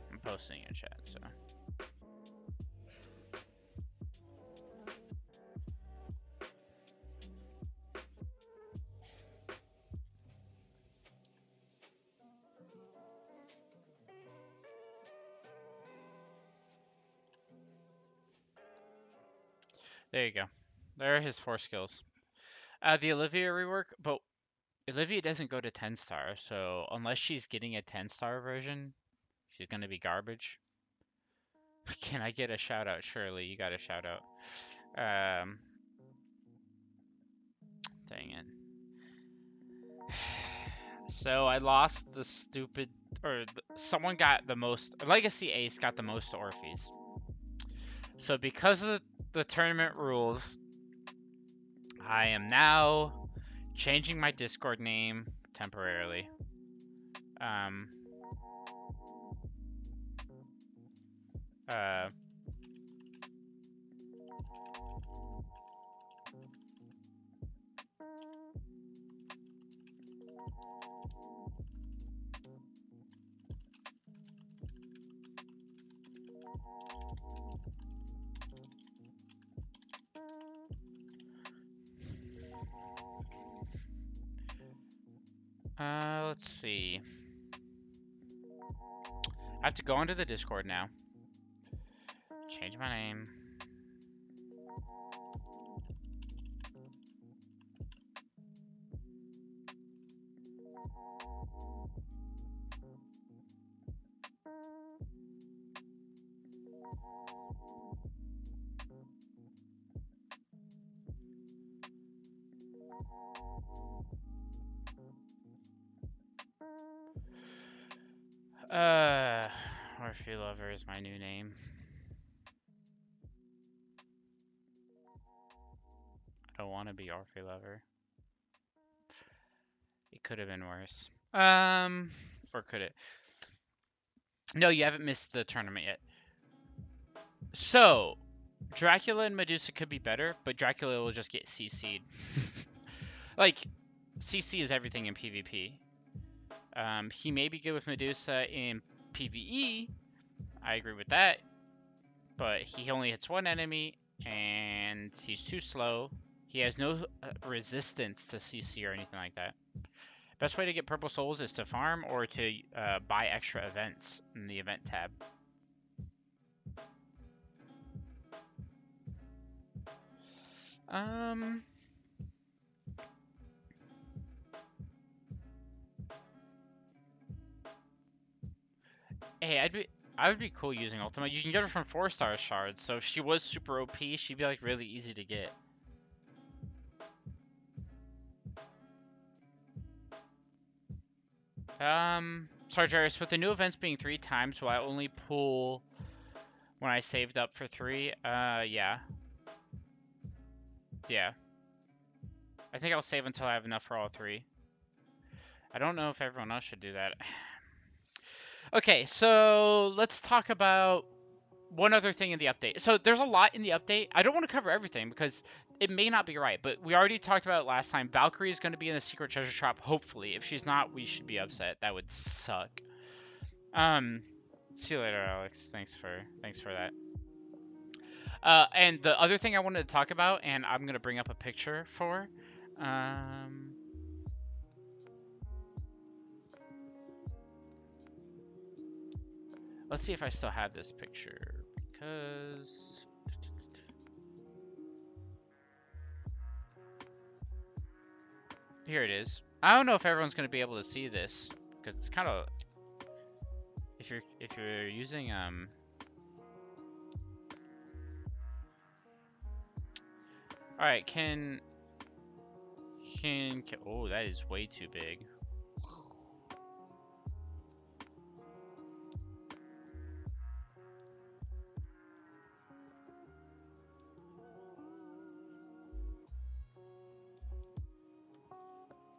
I'm posting in chat, so. There you go. There are his 4 skills. The Olivia rework, but Olivia doesn't go to 10 star, so unless she's getting a 10-star version, she's gonna be garbage. Can I get a shout out? Surely you got a shout out. Dang it. So I lost the stupid, someone got the most, Legacy Ace got the most Orpheus. So because of the tournament rules, I am now changing my Discord name temporarily. Let's see. I have to go into the Discord now. Change my name. Orphe Lover is my new name. I don't want to be Orphe Lover. It could have been worse. Or could it? No, you haven't missed the tournament yet. So, Dracula and Medusa could be better, but Dracula will just get CC'd. Like, CC is everything in PvP. He may be good with Medusa in PvE. I agree with that. But he only hits one enemy, and he's too slow. He has no resistance to CC or anything like that. Best way to get purple souls is to farm or to buy extra events in the event tab. Hey, I would be cool using Ultima. You can get her from 4-star shards, so if she was super OP, she'd be like really easy to get. Sorry, Jarius, with the new events being 3 times, will I only pull when I saved up for 3? Yeah. Yeah. I think I'll save until I have enough for all 3. I don't know if everyone else should do that. Okay, so let's talk about one other thing in the update. So there's a lot in the update. I don't want to cover everything because it may not be right, but we already talked about it last time. Valkyrie is going to be in the secret treasure trap, hopefully. If she's not, we should be upset. That would suck. See you later, Alex. Thanks for that. And the other thing I wanted to talk about, and I'm going to bring up a picture for, let's see if I still have this picture, because here it is. I don't know if everyone's going to be able to see this, because it's kind of, if you're using all right, can oh, that is way too big.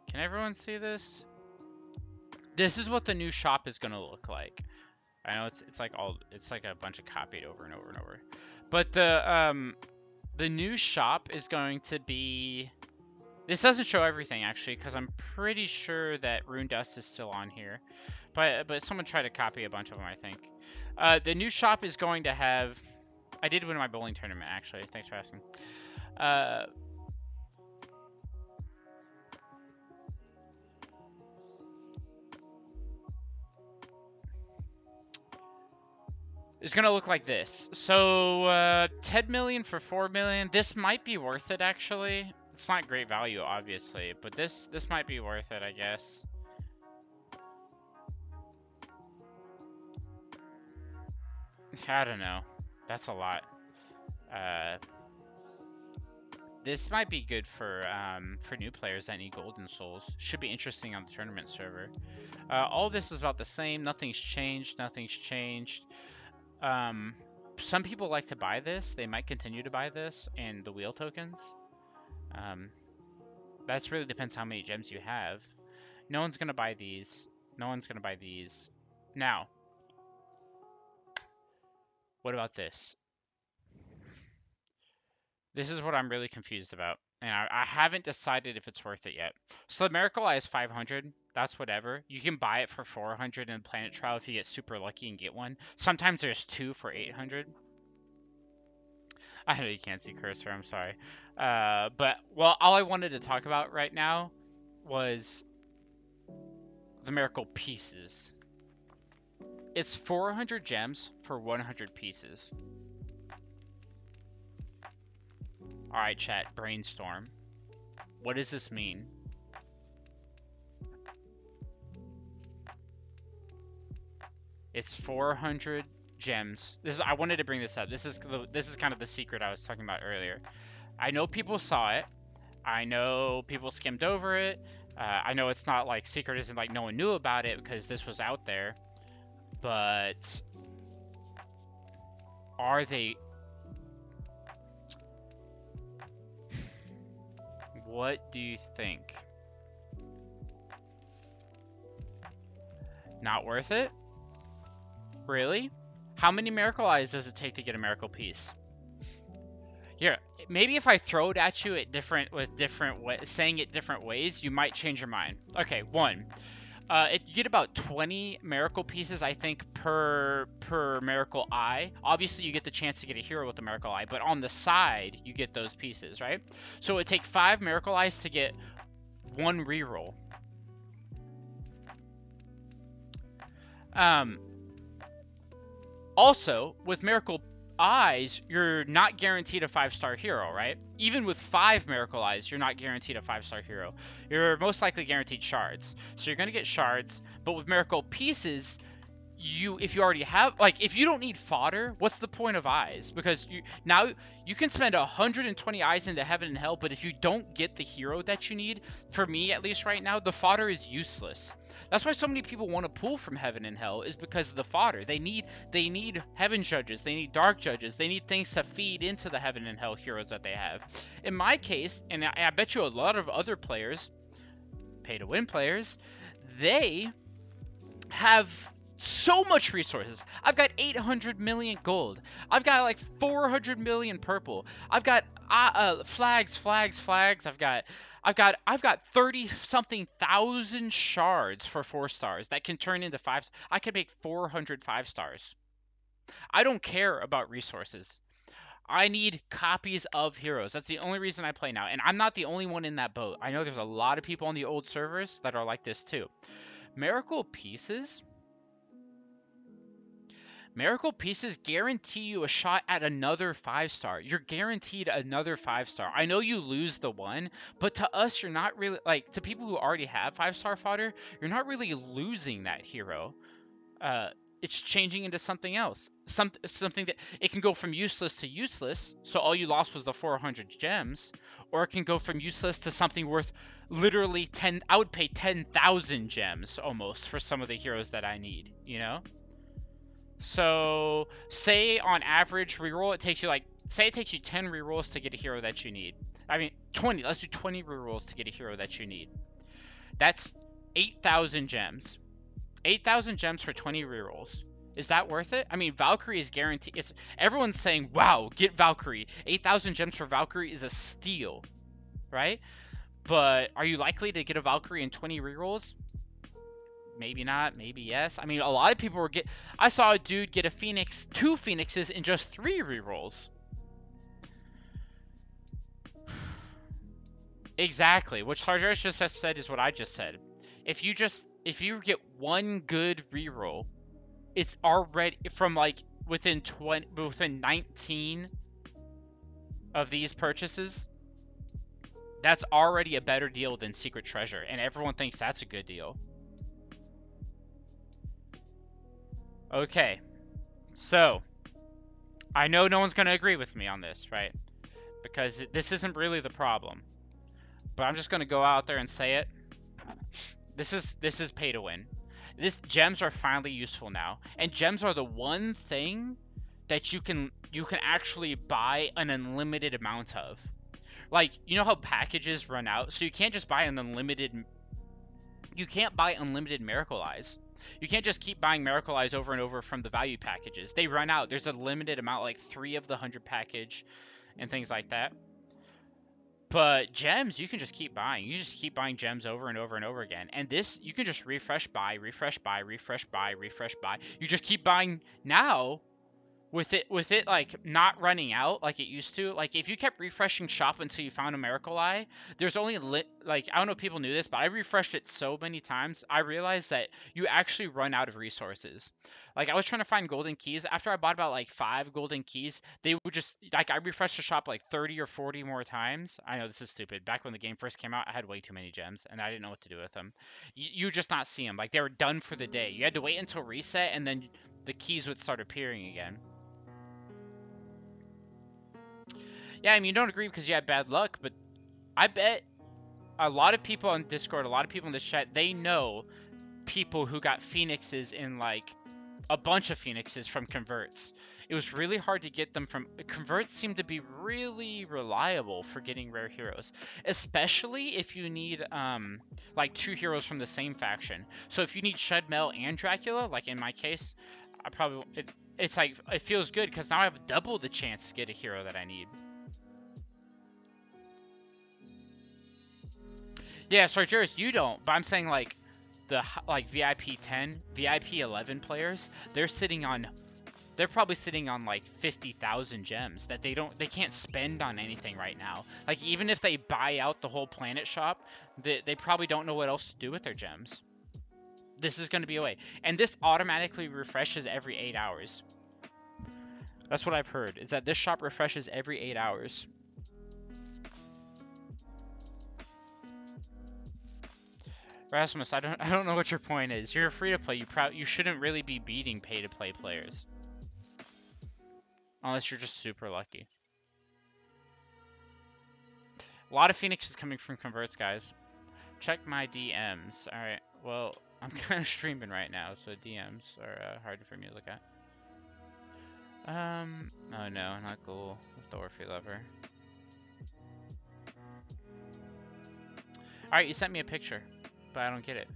Can everyone see this? This is what the new shop is gonna look like. I know it's like a bunch of copied over and over and over. But the new shop is going to be, this doesn't show everything actually, because I'm pretty sure that Rune Dust is still on here. But someone tried to copy a bunch of them, I think. The new shop is going to have, I did win my bowling tournament actually. Thanks for asking. It's gonna look like this. So 10 million for 4 million. This might be worth it actually. It's not great value obviously, but this might be worth it, I guess. I don't know. That's a lot. This might be good for new players that need golden souls. Should be interesting on the tournament server. All this is about the same. Nothing's changed. Nothing's changed. Some people like to buy this. They might continue to buy this and the wheel tokens. That's really depends how many gems you have. No one's gonna buy these. No one's gonna buy these. Now, what about this? This is what I'm really confused about. And I haven't decided if it's worth it yet. So the Miracle Eye is 500. That's whatever. You can buy it for 400 in Planet Trial if you get super lucky and get one. Sometimes there's 2 for 800. I know you can't see cursor, I'm sorry. But, well, all I wanted to talk about right now was the Miracle Pieces. It's 400 gems for 100 pieces. Alright, chat, brainstorm. What does this mean? It's 400 gems. I wanted to bring this up. This is kind of the secret I was talking about earlier. I know people saw it. I know people skimmed over it. I know it's not like secret, isn't like no one knew about it because this was out there. But are they? What do you think? Not worth it? Really? How many Miracle Eyes does it take to get a Miracle Piece? Here, maybe if I throw it at you at saying it different ways, you might change your mind. Okay, one. You get about 20 Miracle Pieces, I think, per Miracle Eye. Obviously, you get the chance to get a hero with the Miracle Eye, but on the side, you get those pieces, right? So it would take 5 Miracle Eyes to get 1 reroll. Also, with Miracle Eyes, you're not guaranteed a 5-star hero, right? Even with 5 Miracle Eyes, you're not guaranteed a 5-star hero. You're most likely guaranteed shards. So you're going to get shards, but with Miracle Pieces, if you already have, like, if you don't need fodder, what's the point of eyes? Because now you can spend 120 eyes into heaven and hell, but if you don't get the hero that you need, for me at least right now, the fodder is useless. That's why so many people want to pull from heaven and hell, is because of the fodder. They need heaven judges, they need dark judges, they need things to feed into the heaven and hell heroes that they have. In my case, and I bet you a lot of other players, pay to win players, they have so much resources. I've got 800 million gold. I've got like 400 million purple. I've got flags. I've got 30 something thousand shards for 4 stars that can turn into 5. I can make 400 5-stars. I don't care about resources. I need copies of heroes. That's the only reason I play now. And I'm not the only one in that boat. I know there's a lot of people on the old servers that are like this too. Miracle Pieces guarantee you a shot at another 5-star. You're guaranteed another 5-star. I know you lose the one, but to us, you're not really, like, to people who already have 5-star fodder, you're not really losing that hero. It's changing into something else. Something that it can go from useless to useless, so all you lost was the 400 gems, or it can go from useless to something worth literally 10. I would pay 10,000 gems almost for some of the heroes that I need, you know? So, say on average reroll, it takes you say it takes you 10 rerolls to get a hero that you need. I mean, 20. Let's do 20 rerolls to get a hero that you need. That's 8,000 gems. 8,000 gems for 20 rerolls. Is that worth it? I mean, Valkyrie is guaranteed. Everyone's saying, wow, get Valkyrie. 8,000 gems for Valkyrie is a steal, right? But are you likely to get a Valkyrie in 20 rerolls? Maybe not, maybe yes. I mean, a lot of people were I saw a dude get a Phoenix, 2 Phoenixes in just 3 rerolls. Exactly. What Sargeras just said is what I just said. If you get one good reroll, it's already from like within 19 of these purchases. That's already a better deal than Secret Treasure, and everyone thinks that's a good deal. Okay, so I know no one's going to agree with me on this, right? Because this isn't really the problem. But I'm just going to go out there and say it. This is pay to win. Gems are finally useful now. And gems are the one thing that you can actually buy an unlimited amount of. Like, you know how packages run out? So you can't just buy you can't buy unlimited Miracle Eyes. You can't just keep buying Miracle Eyes over and over from the value packages. They run out. There's a limited amount, like 3 of the 100 package and things like that. But gems, you can just keep buying. You just keep buying gems over and over and over again. And this, you can just refresh, buy, refresh, buy, refresh, buy, refresh, buy. You just keep buying now. With it like not running out like it used to, like if you kept refreshing shop until you found a Miracle Eye, there's only like, I don't know if people knew this, but I refreshed it so many times, I realized that you actually run out of resources. Like I was trying to find golden keys. After I bought about like 5 golden keys, they would just, like, I refreshed the shop like 30 or 40 more times. I know this is stupid. Back when the game first came out, I had way too many gems and I didn't know what to do with them. You just not see them. Like they were done for the day. You had to wait until reset and then the keys would start appearing again. Yeah, I mean, you don't agree because you had bad luck, but I bet a lot of people on Discord, a lot of people in the chat, they know people who got phoenixes in like a bunch of phoenixes from converts. It was really hard to get them from converts. Seem to be really reliable for getting rare heroes, especially if you need like two heroes from the same faction. So if you need Shed Mel and Dracula, like in my case, I probably it's like it feels good because now I have double the chance to get a hero that I need. Yeah, Sargeras, you don't, but I'm saying like the like VIP 10, VIP 11 players, they're probably sitting on like 50,000 gems that they can't spend on anything right now. Like even if they buy out the whole planet shop, they probably don't know what else to do with their gems. This is going to be a way. And this automatically refreshes every 8 hours. That's what I've heard, is that this shop refreshes every 8 hours. Rasmus, I don't know what your point is. You're free to play. You shouldn't really be beating pay to play players. Unless you're just super lucky. A lot of Phoenix is coming from converts, guys. Check my DMs. Alright, well, I'm kind of streaming right now, so DMs are hard for me to look at. Oh no, not cool. With the Orphe Lover. Alright, you sent me a picture, but I don't get it.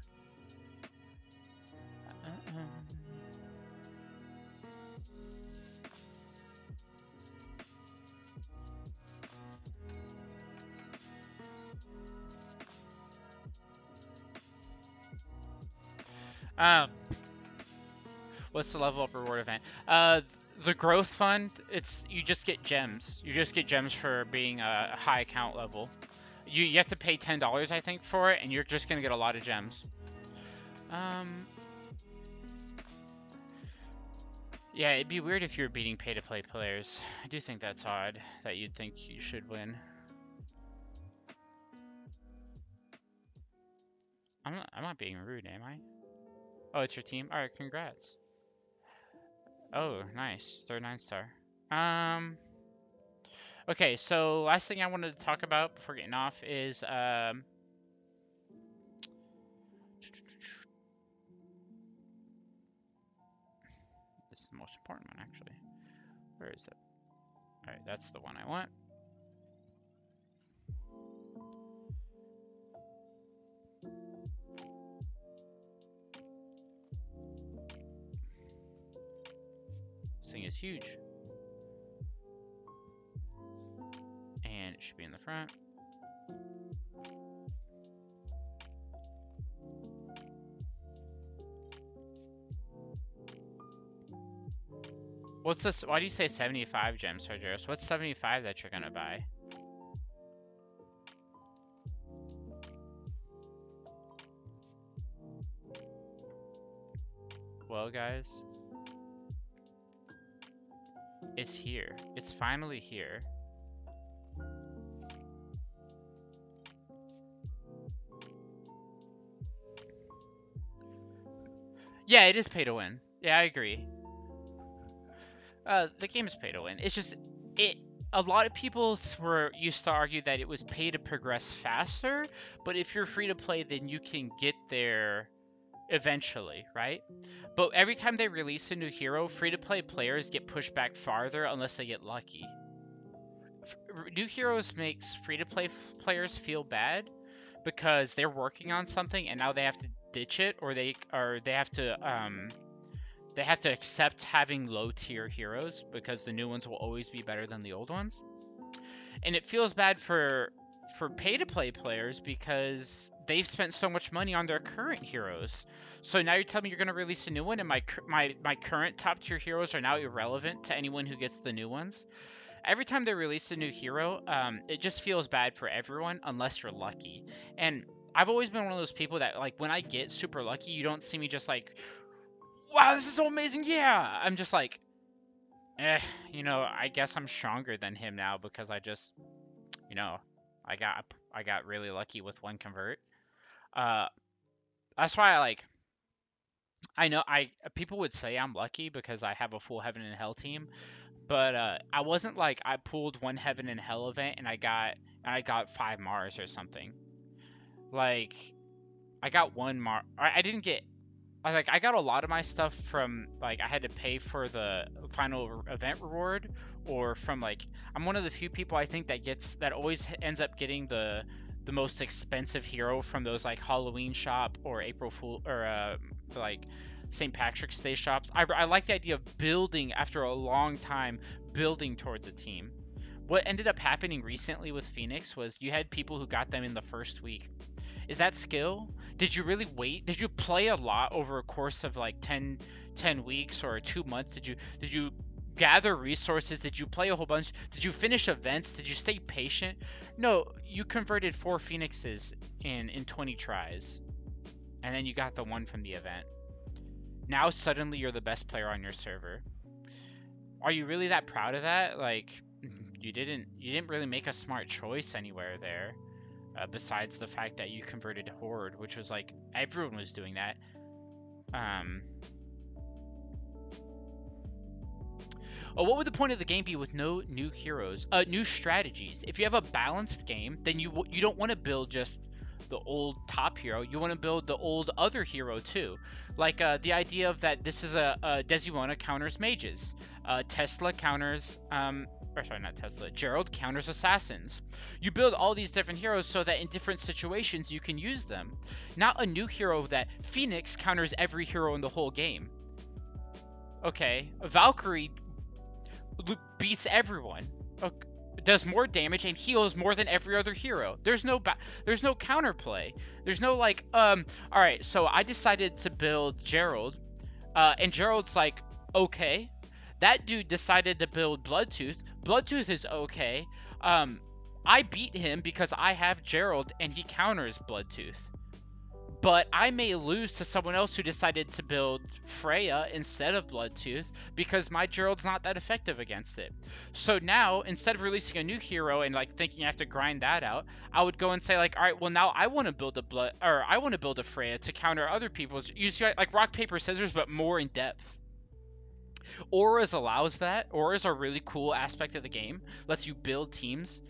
What's the level up reward event? The growth fund, you just get gems. You just get gems for being a high account level. You have to pay $10, I think, for it, and you're just gonna get a lot of gems. Yeah, it'd be weird if you were beating pay-to-play players. I do think that's odd that you'd think you should win. I'm not being rude, am I? Oh, it's your team? Alright, congrats. Oh, nice. Third 9-star. Okay, so last thing I wanted to talk about before getting off is, this is the most important one, actually. Where is it? Alright, that's the one I want. This thing is huge. And it should be in the front. What's this? Why do you say 75 gems, Sargeras? What's 75 that you're gonna buy? Well, guys, it's here. It's finally here. Yeah, it is pay to win. Yeah, I agree. The game is pay to win. It's just a lot of people used to argue that it was pay to progress faster, but if you're free to play, then you can get there eventually, right? But every time they release a new hero, free to play players get pushed back farther unless they get lucky. New heroes makes free to play players feel bad because they're working on something and now they have to ditch it, or they have to accept having low tier heroes because the new ones will always be better than the old ones. And it feels bad for pay to play players because they've spent so much money on their current heroes. So now you're telling me you're going to release a new one and my current top tier heroes are now irrelevant to anyone who gets the new ones. Every time they release a new hero, it just feels bad for everyone unless you're lucky. And I've always been one of those people that, like, when I get super lucky, you don't see me just like, wow, this is so amazing, yeah! I'm just like, I guess I'm stronger than him now because I just, I got really lucky with one convert. That's why I know people would say I'm lucky because I have a full Heaven and Hell team, but I wasn't like I pulled one Heaven and Hell event and I got and I got 5 Mars or something. Like, I got 1 Mars. I didn't get. I got a lot of my stuff from, like, I had to pay for the final event reward, or from, like, I'm one of the few people I think that always ends up getting the most expensive hero from those, like, Halloween shop or April Fool, or like St. Patrick's Day shops. I like the idea of building after a long time, building towards a team. What ended up happening recently with Phoenix was you had people who got them in the first week. Is that skill? Did you really wait? Did you play a lot over a course of like 10 weeks or 2 months? Did you gather resources? Did you play a whole bunch? Did you finish events? Did you stay patient? No, you converted 4 Phoenixes in 20 tries. And then you got the one from the event. Now suddenly you're the best player on your server. Are you really that proud of that? Like, you didn't really make a smart choice anywhere there. Besides the fact that you converted Horde, which was like, everyone was doing that. Oh, what would the point of the game be with no new heroes? New strategies. If you have a balanced game, then you don't want to build just the old top hero. You want to build the old other hero too. Like the idea of that this is a Desumona counters mages. Tesla counters or sorry, not Tesla. Gerald counters assassins. You build all these different heroes so that in different situations you can use them. Not a new hero that Phoenix counters every hero in the whole game. Okay, Valkyrie beats everyone. Okay. Does more damage and heals more than every other hero. There's no counterplay. There's no like all right, so I decided to build Gerald, and Gerald's like, okay. That dude decided to build Bloodtooth. Bloodtooth is okay. I beat him because I have Gerald and he counters Bloodtooth. But I may lose to someone else who decided to build Freya instead of Bloodtooth because my Gerald's not that effective against it. So now, instead of releasing a new hero and like thinking I have to grind that out, I would go and say like, all right, well now I want to build a Freya to counter other people's. You see, like rock paper scissors, but more in depth. Auras allows that. Auras are a really cool aspect of the game. Lets you build teams.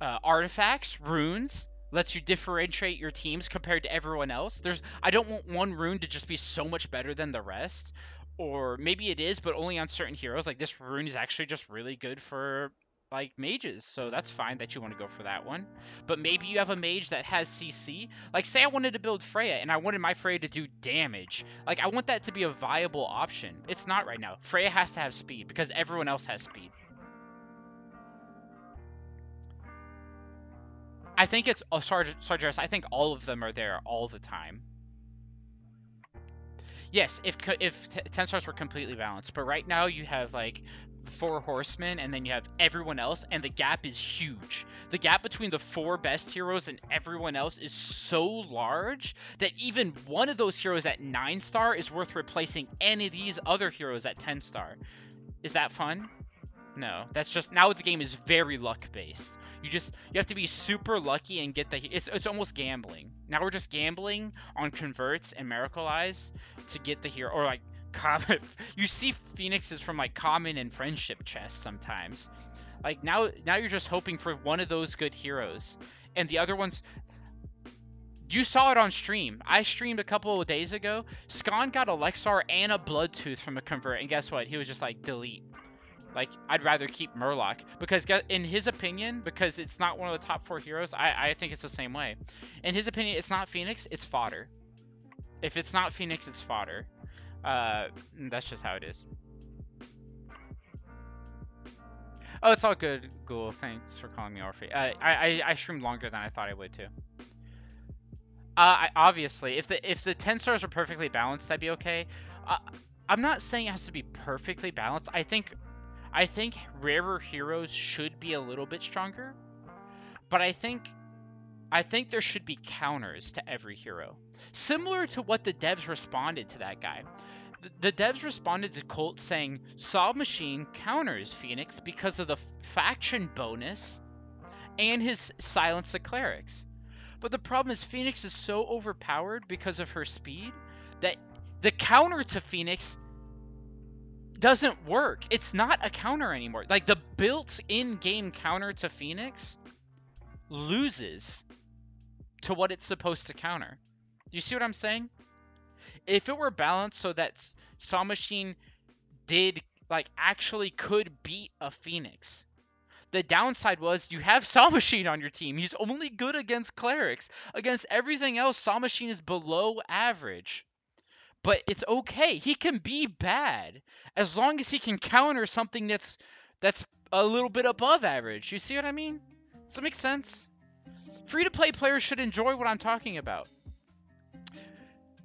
Artifacts, runes, lets you differentiate your teams compared to everyone else. I don't want one rune to just be so much better than the rest. Or maybe it is, but only on certain heroes. Like this rune is actually just really good for like mages, so that's fine that you want to go for that one. But maybe you have a mage that has CC. Like say I wanted to build Freya and I wanted my Freya to do damage. Like I want that to be a viable option. It's not right now. Freya has to have speed because everyone else has speed. I think it's Sargeras. I think all of them are there all the time. Yes, if 10 stars were completely balanced, but right now you have like 4 horsemen and then you have everyone else, and the gap is huge. The gap between the 4 best heroes and everyone else is so large that even one of those heroes at 9 star is worth replacing any of these other heroes at 10 star. Is that fun? No, that's just, now the game is very luck based. You have to be super lucky and get it's almost gambling. Now we're just gambling on converts and Miracle Eyes to get the hero, or like common. You see Phoenixes from like common and friendship chests sometimes. Like now you're just hoping for one of those good heroes, and the other ones. You saw it on stream. I streamed a couple of days ago. Scon got a Lexar and a Bloodtooth from a convert, and guess what? He was just like, delete. Like, I'd rather keep Murloc, because in his opinion, because it's not one of the top 4 heroes, I think it's the same way. In his opinion, it's not Phoenix, it's fodder. If it's not Phoenix, it's fodder. That's just how it is. Oh, it's all good, Ghoul. Thanks for calling me Orphe. I streamed longer than I thought I would, too. Obviously, if the 10 stars were perfectly balanced, that'd be okay. I'm not saying it has to be perfectly balanced. I think rarer heroes should be a little bit stronger, but I think there should be counters to every hero. Similar to what the devs responded to that guy. The devs responded to Colt saying, Saw Machine counters Phoenix because of the faction bonus and his silence the clerics. But the problem is Phoenix is so overpowered because of her speed that the counter to Phoenix doesn't work. It's not a counter anymore. Like, the built-in game counter to Phoenix loses to what it's supposed to counter. You see what I'm saying? If it were balanced so that Saw Machine did, like, actually could beat a Phoenix. The downside was you have Saw Machine on your team. He's only good against clerics. Against everything else, Saw Machine is below average. But it's okay. He can be bad as long as he can counter something that's a little bit above average. You see what I mean? Does that make sense? Free-to-play players should enjoy what I'm talking about.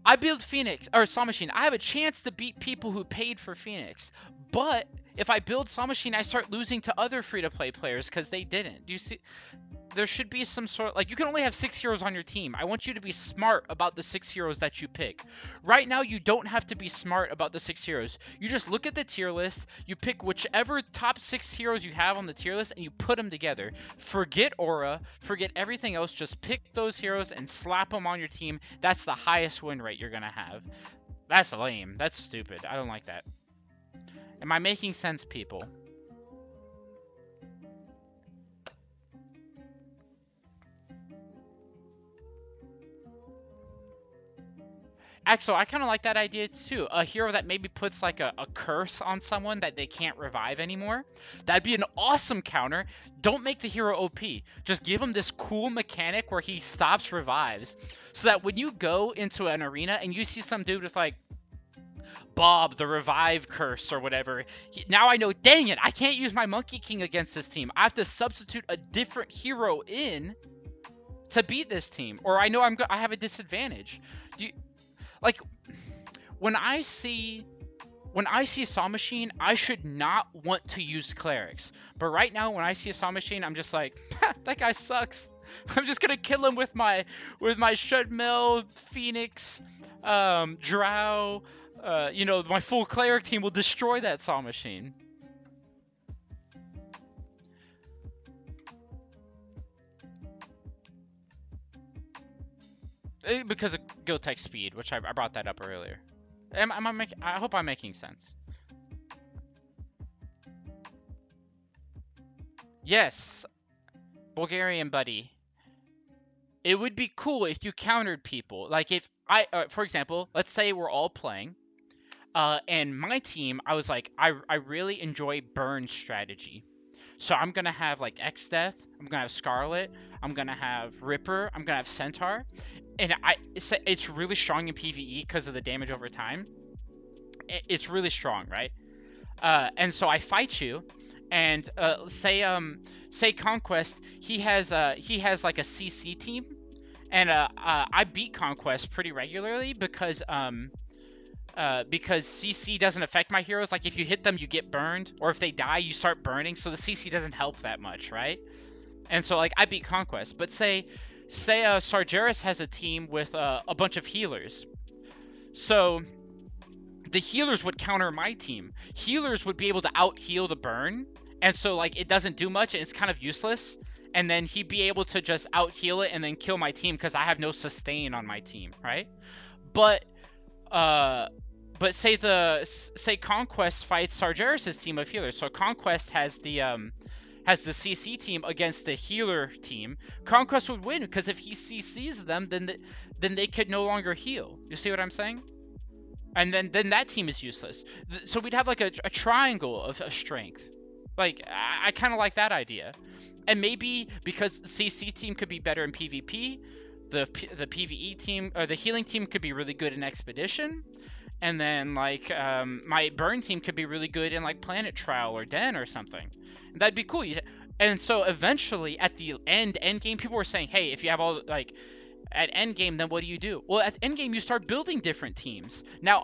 I build Phoenix or Saw Machine. I have a chance to beat people who paid for Phoenix. But if I build Saw Machine, I start losing to other free-to-play players because they didn't. Do you see? There should be some sort, like, you can only have 6 heroes on your team. I want you to be smart about the 6 heroes that you pick. Right now, you don't have to be smart about the 6 heroes. You just look at the tier list, you pick whichever top 6 heroes you have on the tier list, and you put them together. Forget aura, forget everything else, just pick those heroes and slap them on your team. That's the highest win rate you're gonna have. That's lame. That's stupid. I don't like that. Am I making sense, people? Actually, I kind of like that idea too. A hero that maybe puts like a curse on someone that they can't revive anymore. That'd be an awesome counter. Don't make the hero OP. Just give him this cool mechanic where he stops revives. So that when you go into an arena and you see some dude with like Bob, the revive curse or whatever, now I know, dang it, I can't use my Monkey King against this team. I have to substitute a different hero in to beat this team. Or I know I have a disadvantage. Like, when I see Saw Machine, I should not want to use clerics. But right now, when I see a Saw Machine, I'm just like, that guy sucks. I'm just gonna kill him with my Shudmel, Phoenix, Drow. You know, my full cleric team will destroy that Saw Machine. Because of guild tech speed, which I brought that up earlier. I hope I'm making sense. Yes, Bulgarian buddy. It would be cool if you countered people. Like if for example, let's say we're all playing, and my team, I was like, I really enjoy burn strategy. So I'm gonna have like X Death, I'm gonna have Scarlet, I'm gonna have Ripper, I'm gonna have Centaur, and it's really strong in PvE because of the damage over time. It's really strong, right? And so I fight you, and say Conquest, he has like a CC team, and I beat Conquest pretty regularly because CC doesn't affect my heroes. Like, if you hit them, you get burned, or if they die, you start burning, so the CC doesn't help that much, right? And so, like, I beat Conquest. But say Sargeras has a team with a bunch of healers. So the healers would counter my team. Healers would be able to out-heal the burn, and so, like, it doesn't do much, and it's kind of useless. And then he'd be able to just out-heal it and then kill my team because I have no sustain on my team, right? But say Conquest fights Sargeras' team of healers. So Conquest has the CC team against the healer team. Conquest would win because if he CCs them, then they could no longer heal. You see what I'm saying? And then that team is useless. So we'd have like a triangle of strength. Like, I kind of like that idea. And maybe because CC team could be better in PvP, the PvE team or the healing team could be really good in Expedition. And then, like, my burn team could be really good in, like, Planet Trial or Den or something. And that'd be cool. And so, eventually, at the end game, people were saying, hey, if you have all, like, at end game, then what do? Well, at end game, you start building different teams. Now,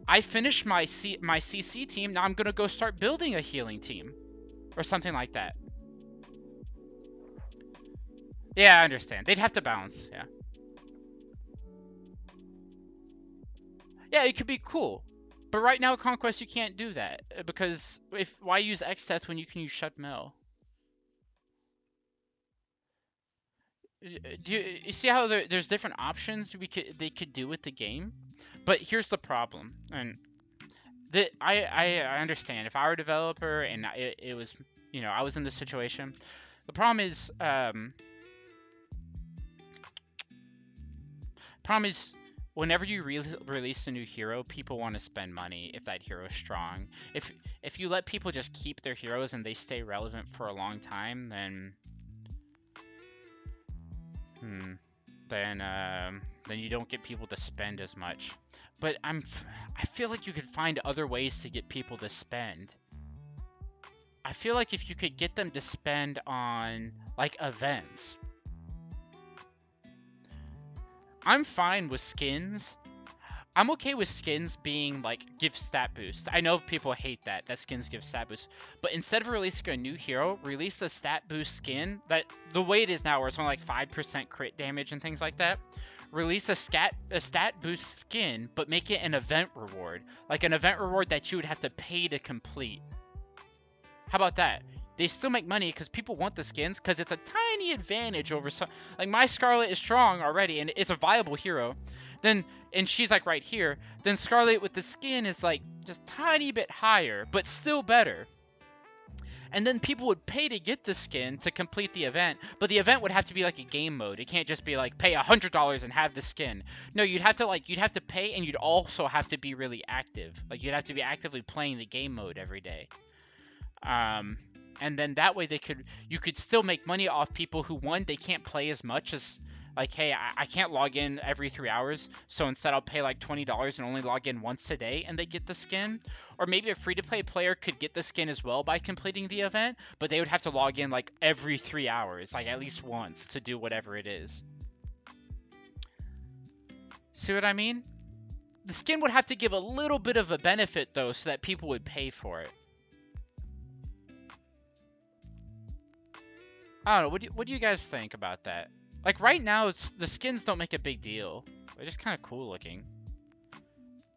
I finished my CC team. Now I'm going to go start building a healing team. Or something like that. Yeah, I understand. They'd have to balance, yeah. Yeah, it could be cool. But right now, Conquest, you can't do that. Because why use X-Death when you can use Shudmel? Do you see how there's different options they could do with the game? But here's the problem. And I understand. If I were a developer and it was, I was in this situation, the problem is whenever you release a new hero, people want to spend money if that hero is strong. If you let people just keep their heroes and they stay relevant for a long time, hmm, then you don't get people to spend as much. But I feel like you could find other ways to get people to spend. I feel like if you could get them to spend on like events. I'm fine with skins. I'm okay with skins being like give stat boost. I know people hate that skins give stat boost, but instead of releasing a new hero, release a stat boost skin that the way it is now, where it's only like 5% crit damage and things like that. Release a stat boost skin, but make it an event reward, like an event reward that you would have to pay to complete. How about that? They still make money because people want the skins because it's a tiny advantage over some. Like my Scarlet is strong already and it's a viable hero. And she's like right here. Then Scarlet with the skin is like just tiny bit higher, but still better. And then people would pay to get the skin to complete the event, but the event would have to be like a game mode. It can't just be like pay $100 and have the skin. No, you'd have to pay, and you'd also have to be really active. Like you'd have to be actively playing the game mode every day. And then that way you could still make money off people who, one, they can't play as much as, like, hey, I can't log in every 3 hours, so instead I'll pay like $20 and only log in once a day and they get the skin. Or maybe a free-to-play player could get the skin as well by completing the event, but they would have to log in like every 3 hours, like at least once, to do whatever it is. See what I mean? The skin would have to give a little bit of a benefit though, so that people would pay for it. I don't know. What do you guys think about that? Like right now, the skins don't make a big deal. They're just kind of cool looking.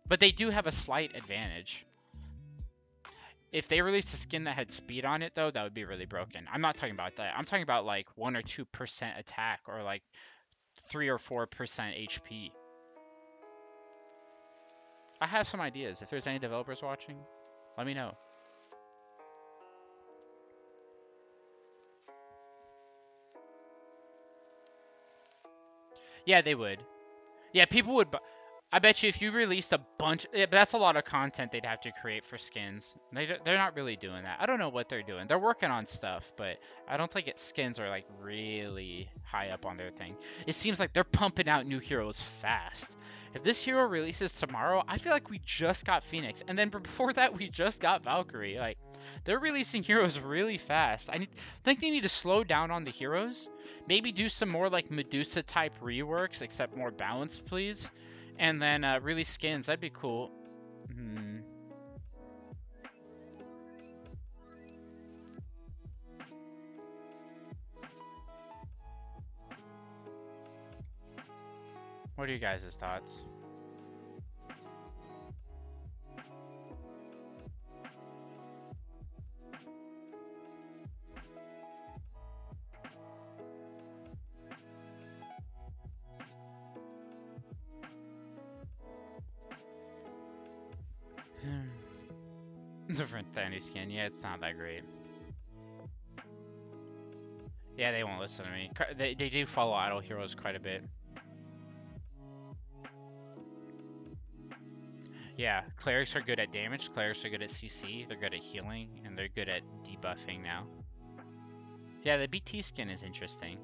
But they do have a slight advantage. If they released a skin that had speed on it, though, that would be really broken. I'm not talking about that. I'm talking about like 1 or 2% attack or like 3 or 4% HP. I have some ideas. If there's any developers watching, let me know. Yeah, they would. Yeah, people would. I bet you if you released a bunch, yeah, but that's a lot of content they'd have to create for skins. They're not really doing that. I don't know what they're doing. They're working on stuff, but I don't think skins are like really high up on their thing. It seems like they're pumping out new heroes fast. If this hero releases tomorrow, I feel like we just got Phoenix, and then before that we just got Valkyrie. Like they're releasing heroes really fast. Think they need to slow down on the heroes. Maybe do some more like Medusa type reworks, except more balanced, please. And then release skins. That'd be cool. What are you guys' thoughts? Different tiny skin. Yeah, it's not that great. Yeah, they won't listen to me. They do follow idle heroes quite a bit. Yeah, clerics are good at damage, clerics are good at CC, they're good at healing, and they're good at debuffing now. Yeah, the BT skin is interesting.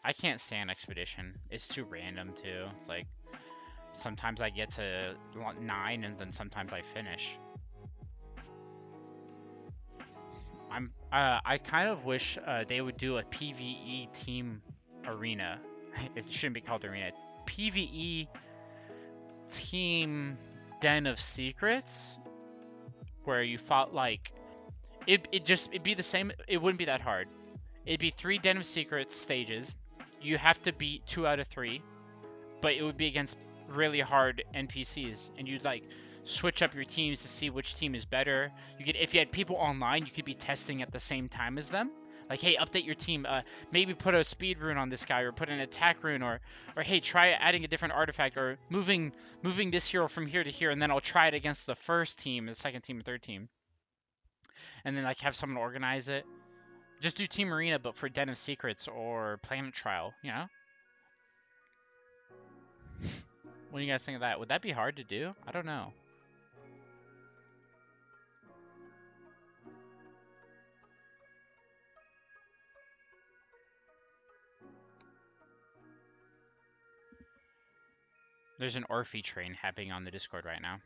I can't stand Expedition. It's too random too. It's like sometimes I get to 9 and then sometimes I finish. I kind of wish they would do a PvE team arena. It shouldn't be called arena. PvE team Den of Secrets, where you fought like it'd be the same. It wouldn't be that hard. It'd be 3 Den of Secrets stages. You have to beat 2 out of 3, but it would be against really hard NPCs, and you'd like switch up your teams to see which team is better. You could, if you had people online, you could be testing at the same time as them. Like, hey, update your team. Maybe put a speed rune on this guy, or put an attack rune, or hey, try adding a different artifact, or moving this hero from here to here, and then I'll try it against the first team, the second team, and third team, and then like have someone organize it. Just do Team Arena, but for Den of Secrets or Planet Trial, you know? What do you guys think of that? Would that be hard to do? I don't know. There's an Orphe train happening on the Discord right now.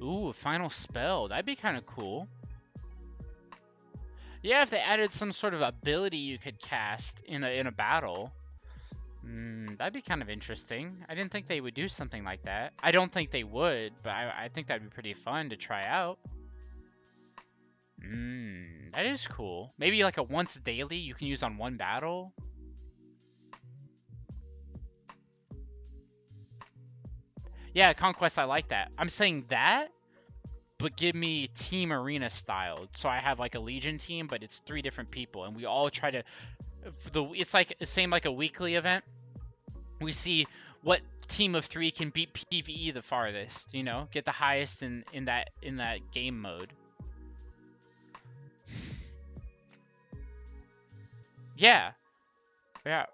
Ooh, a final spell. That'd be kind of cool. Yeah, if they added some sort of ability you could cast in a battle. That'd be kind of interesting. I didn't think they would do something like that. I don't think they would, but I think that'd be pretty fun to try out. That is cool. Maybe like a once daily you can use on one battle. Yeah, Conquest, I like that. I'm saying that, but give me Team Arena style. So I have like a Legion team, but it's 3 different people, and we all try to... It's like same like a weekly event. We see what team of 3 can beat PvE the farthest, you know? Get the highest in that game mode. Yeah. Yeah.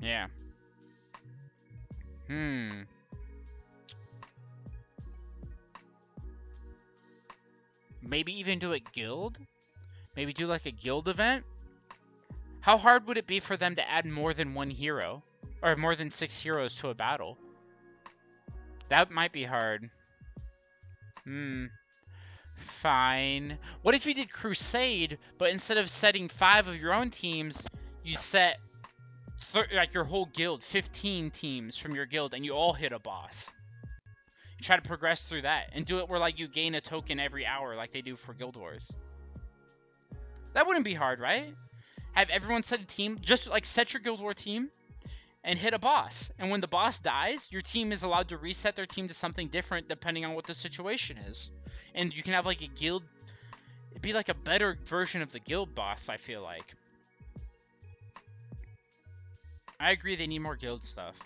Yeah. Maybe even do a guild? Maybe do like a guild event? How hard would it be for them to add more than 1 hero? Or more than 6 heroes to a battle? That might be hard. Fine. What if you did Crusade, but instead of setting 5 of your own teams, you set like your whole guild, 15 teams from your guild, and you all hit a boss. You try to progress through that, and do it where like you gain a token every hour like they do for Guild Wars. That wouldn't be hard, right? Have everyone set a team, just like set your Guild War team, and hit a boss. And when the boss dies, your team is allowed to reset their team to something different depending on what the situation is. And you can have like a guild, it'd be like a better version of the guild boss, I feel like. I agree they need more guild stuff.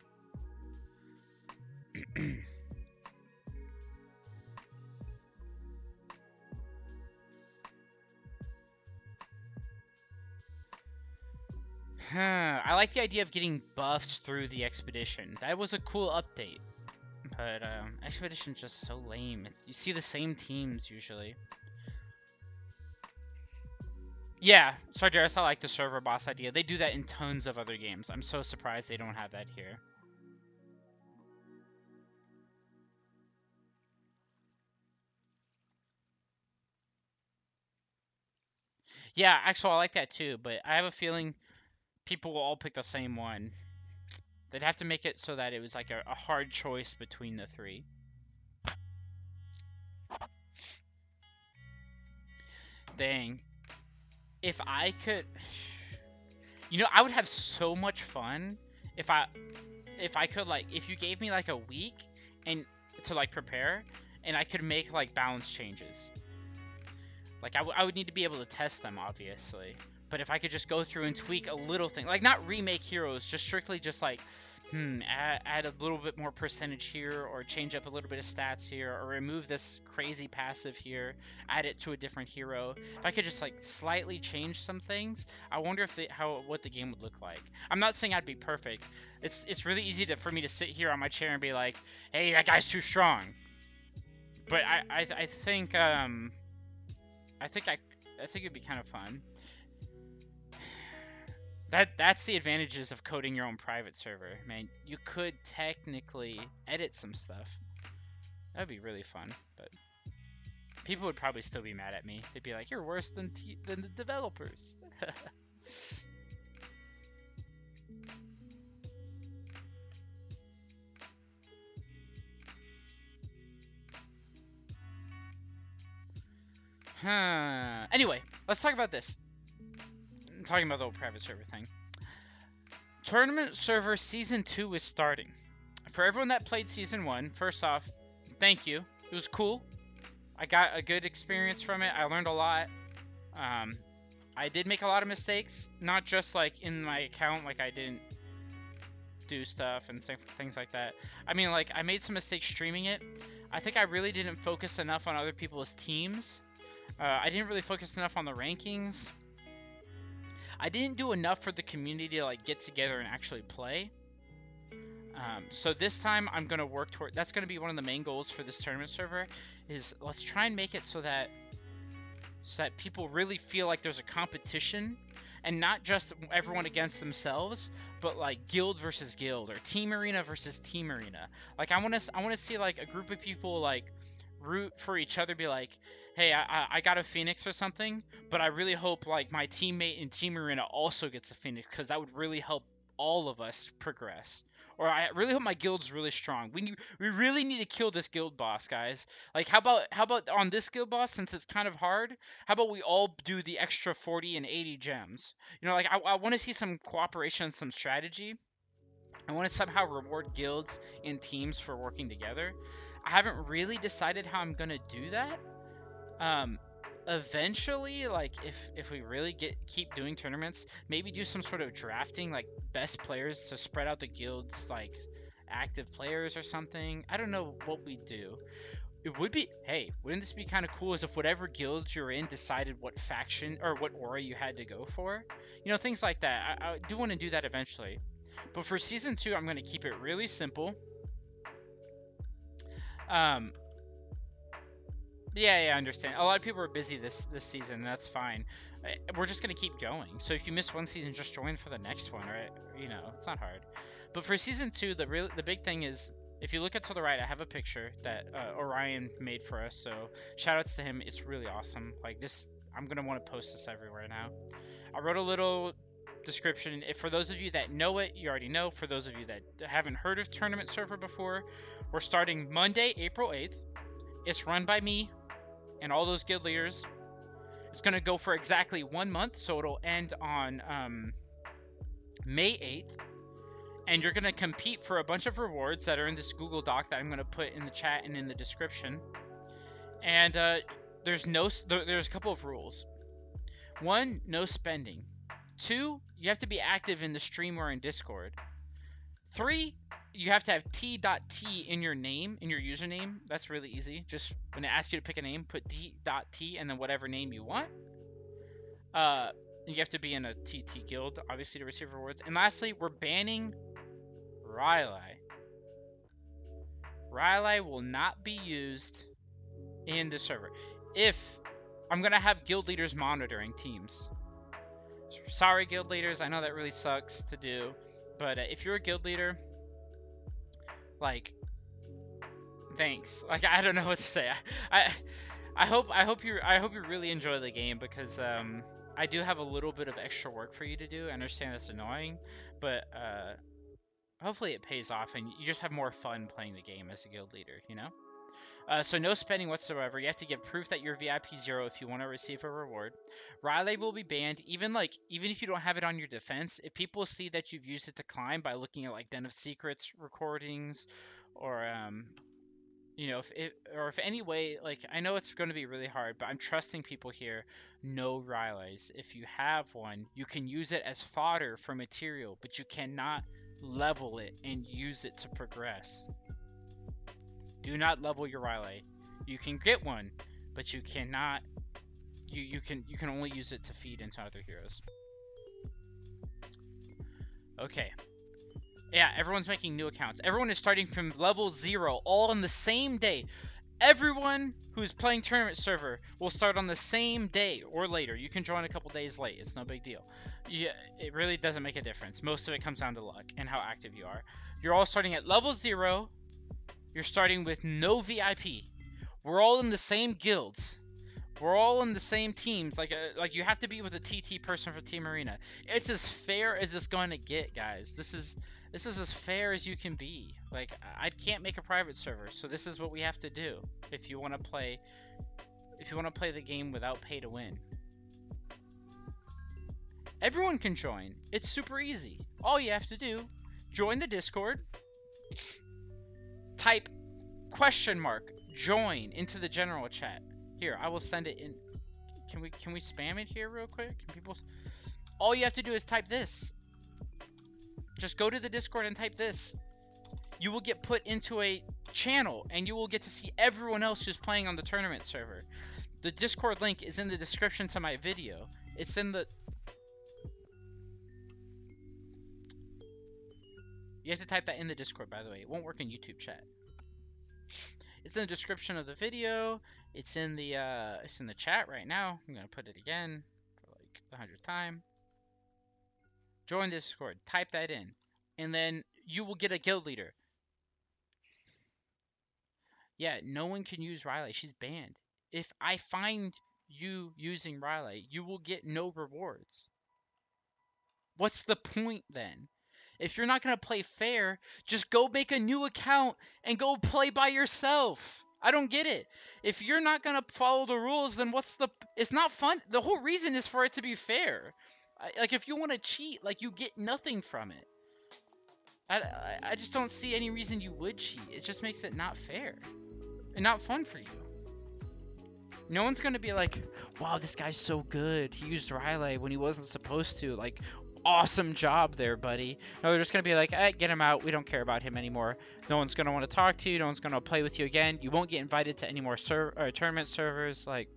I like the idea of getting buffs through the expedition. That was a cool update. But expedition's just so lame. You see the same teams usually. Yeah, Sargeras, I like the server boss idea. They do that in tons of other games. I'm so surprised they don't have that here. Yeah, actually, I like that too, but I have a feeling people will all pick the same one. They'd have to make it so that it was like a hard choice between the 3. Dang. If I could... You know, I would have so much fun if I could, like, if you gave me like a week and to like prepare, and I could make like balance changes. Like I would need to be able to test them, obviously. But if I could just go through and tweak a little thing, like not remake heroes, just strictly just like, add a little bit more percentage here, or change up a little bit of stats here, or remove this crazy passive here, add it to a different hero. If I could just like slightly change some things, I wonder if what the game would look like. I'm not saying I'd be perfect. It's really easy for me to sit here on my chair and be like, hey, that guy's too strong. But I think it'd be kind of fun. That's the advantages of coding your own private server, man. You could technically edit some stuff. That would be really fun, but people would probably still be mad at me. They'd be like, "You're worse than the developers." Anyway, let's talk about this. talking about the whole private server thing. Tournament server season 2 is starting. For everyone that played season 1, first off, thank you. It was cool. I got a good experience from it. I learned a lot. I did make a lot of mistakes, not just like in my account, like I didn't do stuff and things like that. I mean, like I made some mistakes streaming it. I think I really didn't focus enough on other people's teams. I didn't really focus enough on the rankings. I didn't do enough for the community to like get together and actually play. So this time I'm gonna work toward. That's gonna be one of the main goals for this tournament server. Is let's try and make it so that people really feel like there's a competition, and not just everyone against themselves, but like guild versus guild or team arena versus team arena. Like I want to see like a group of people like root for each other, be like, hey, I got a Phoenix or something, but I really hope like my teammate in team arena also gets a Phoenix, because that would really help all of us progress. Or I really hope my guild's really strong. We really need to kill this guild boss, guys. Like how about on this guild boss, since it's kind of hard, how about we all do the extra 40 and 80 gems? You know, like I want to see some cooperation and some strategy. I want to somehow reward guilds and teams for working together. I haven't really decided how I'm gonna do that. Eventually, like if we really keep doing tournaments, maybe do some sort of drafting, like best players to spread out the guilds, like active players or something. I don't know what we do. It would be, hey, wouldn't this be kind of cool, as if whatever guilds you're in decided what faction or what aura you had to go for? You know, things like that. I do want to do that eventually. But for season 2, I'm going to keep it really simple. Yeah, I understand. A lot of people are busy this season, and that's fine. We're just gonna keep going. So if you miss one season, just join for the next one, right? You know, it's not hard. But for season 2, the big thing is, if you look at to the right, I have a picture that Orion made for us. So shout outs to him. It's really awesome. Like this, I'm gonna want to post this everywhere now. I wrote a little description. If for those of you that know it, you already know. For those of you that haven't heard of Tournament Server before, we're starting Monday, April 8th. It's run by me and all those guild leaders. It's going to go for exactly 1 month, so it'll end on May 8th. And you're going to compete for a bunch of rewards that are in this Google Doc that I'm going to put in the chat and in the description. And there's a couple of rules. 1, no spending. 2, you have to be active in the stream or in Discord. 3, you have to have t.t in your name, in your username. That's really easy. Just when it asks you to pick a name, put t.t and then whatever name you want. You have to be in a TT guild, obviously, to receive rewards. And lastly, we're banning Rylai. Rylai will not be used in the server. If I'm going to have guild leaders monitoring teams. Sorry, guild leaders. I know that really sucks to do. But if you're a guild leader, like, thanks. Like, I don't know what to say. I hope you really enjoy the game, because I do have a little bit of extra work for you to do. I understand that's annoying, but hopefully it pays off and you just have more fun playing the game as a guild leader, you know? So no spending whatsoever. You have to give proof that you're VIP 0 if you want to receive a reward. Rylai will be banned, even if you don't have it on your defense. If people see that you've used it to climb by looking at like Den of Secrets recordings, or you know, if any way, like, I know it's going to be really hard, but I'm trusting people here. No Rylais. If you have one, you can use it as fodder for material, but you cannot level it and use it to progress. Do not level your Rylai. You can get one, but you cannot. You can only use it to feed into other heroes. Okay. Yeah, everyone's making new accounts. Everyone is starting from level 0, all on the same day. Everyone who's playing tournament server will start on the same day or later. You can join a couple days late. It's no big deal. Yeah, it really doesn't make a difference. Most of it comes down to luck and how active you are. You're all starting at level 0. You're starting with no VIP. We're all in the same guilds. We're all in the same teams. Like you have to be with a TT person for Team Arena. It's as fair as it's going to get, guys. This is as fair as you can be. Like, I can't make a private server, so this is what we have to do if you want to play the game without pay to win. Everyone can join. It's super easy. All you have to do, join the Discord, type $join into the general chat. Here, I will send it in. Can we spam it here real quick? Can people? All you have to do is type this. Just go to the Discord and type this. You will get put into a channel and you will get to see everyone else who's playing on the tournament server. The Discord link is in the description to my video. It's in the... You have to type that in the Discord, by the way. It won't work in YouTube chat. It's in the description of the video. It's in the chat right now. I'm gonna put it again for like the 100th time. Join Discord. Type that in, and then you will get a guild leader. Yeah, no one can use Riley. She's banned. If I find you using Riley, you will get no rewards. What's the point then? If you're not going to play fair, just go make a new account and go play by yourself. I don't get it. If you're not going to follow the rules, then what's the... It's not fun. The whole reason is for it to be fair. Like, if you want to cheat, like, you get nothing from it. I just don't see any reason you would cheat. It just makes it not fair. And not fun for you. No one's going to be like, wow, this guy's so good. He used Riley when he wasn't supposed to. Like, awesome job there, buddy. No, they're just going to be like, get him out. We don't care about him anymore. No one's going to want to talk to you. No one's going to play with you again. You won't get invited to any more tournament servers. Like,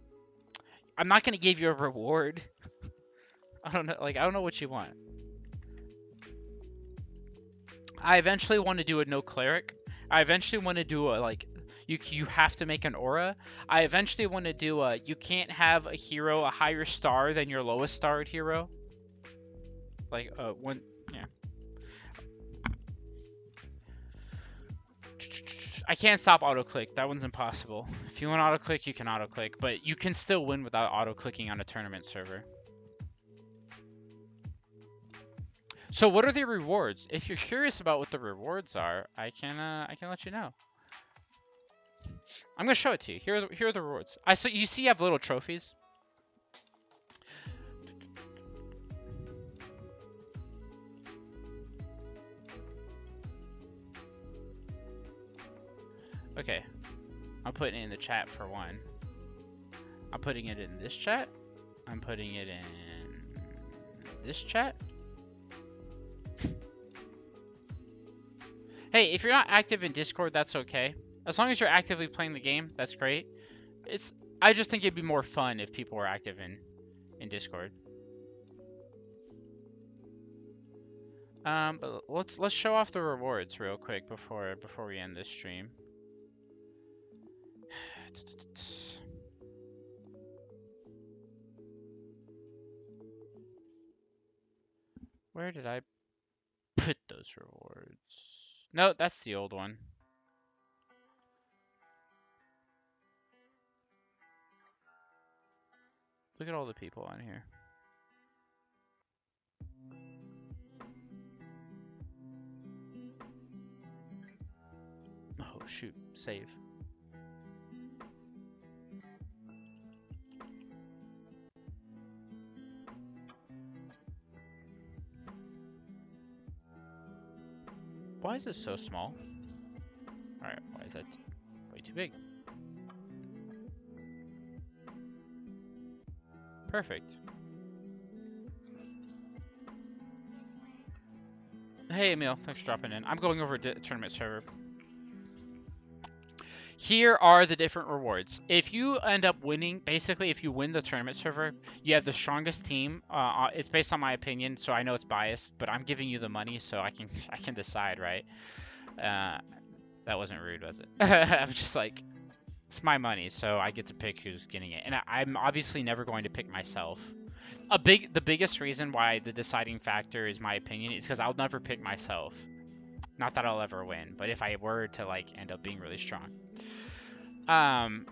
I'm not going to give you a reward. I don't know. Like, I don't know what you want. I eventually want to do a no cleric. I eventually want to do a, like, you have to make an aura. I eventually want to do a, you can't have a hero a higher star than your lowest starred hero. Like, one, yeah. I can't stop auto-click. That one's impossible. If you want auto-click, you can auto-click. But you can still win without auto-clicking on a tournament server. So what are the rewards? If you're curious about what the rewards are, I can let you know. I'm gonna show it to you. Here are the rewards. You see, you have little trophies. Okay, I'm putting it in the chat for one. I'm putting it in this chat. I'm putting it in this chat. Hey, if you're not active in Discord, that's okay. As long as you're actively playing the game, that's great. I just think it'd be more fun if people were active in Discord. But let's show off the rewards real quick before we end this stream. Where did I put those rewards? No, that's the old one. Look at all the people on here. Oh, shoot. Save. Why is this so small? Alright, why is that way too big? Perfect. Hey, Emil. Thanks for dropping in. I'm going over to tournament server. Here are the different rewards. If you end up winning, basically, if you win the tournament server, you have the strongest team. It's based on my opinion, so I know it's biased, but I'm giving you the money, so I can decide, right? That wasn't rude, was it? I'm just like, it's my money, so I get to pick who's getting it, and I'm obviously never going to pick myself. The biggest reason why the deciding factor is my opinion is because I'll never pick myself. Not that I'll ever win, but if I were to like end up being really strong. I'm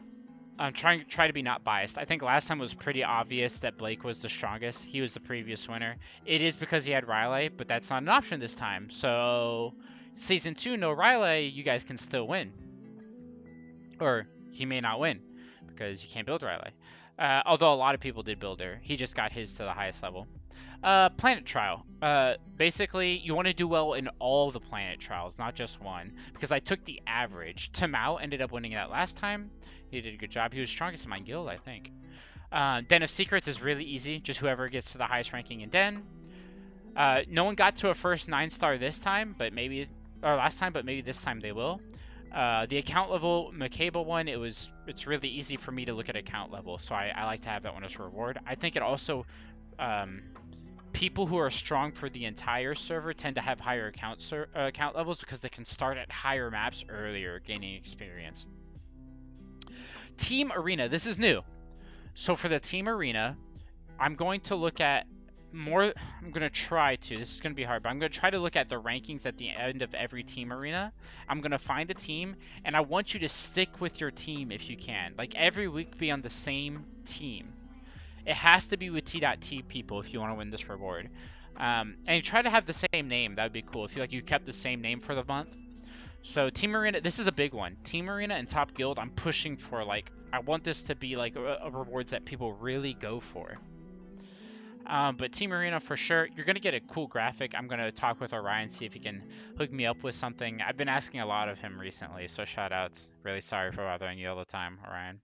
try to be not biased. I think last time was pretty obvious that Blake was the strongest. He was the previous winner. It is because he had Riley, but that's not an option this time. So season 2, no Riley, you guys can still win. Or he may not win because you can't build Riley. Although a lot of people did build her. He just got his to the highest level. Planet trial. Basically, you want to do well in all the planet trials, not just one. Because I took the average. Mao ended up winning that last time. He did a good job. He was strongest in my guild, I think. Den of Secrets is really easy. Just whoever gets to the highest ranking in Den. No one got to a first 9-star this time, but maybe, or last time, but maybe this time they will. The account level Makeba one, it's really easy for me to look at account level, so I like to have that one as a reward. I think it also people who are strong for the entire server tend to have higher account levels because they can start at higher maps earlier, gaining experience. Team Arena, this is new. So for the Team Arena, I'm going to look at more. I'm going to try to. This is going to be hard, but I'm going to try to look at the rankings at the end of every Team Arena. I'm going to find a team, and I want you to stick with your team if you can. Like every week, be on the same team. It has to be with T.T people if you want to win this reward. And try to have the same name. That would be cool. If you you kept the same name for the month. So Team Arena, this is a big one. Team Arena and Top Guild, I'm pushing for like, I want this to be like a rewards that people really go for. But Team Arena for sure, you're gonna get a cool graphic. I'm gonna talk with Orion, see if he can hook me up with something. I've been asking a lot of him recently, so shout outs. Really sorry for bothering you all the time, Orion.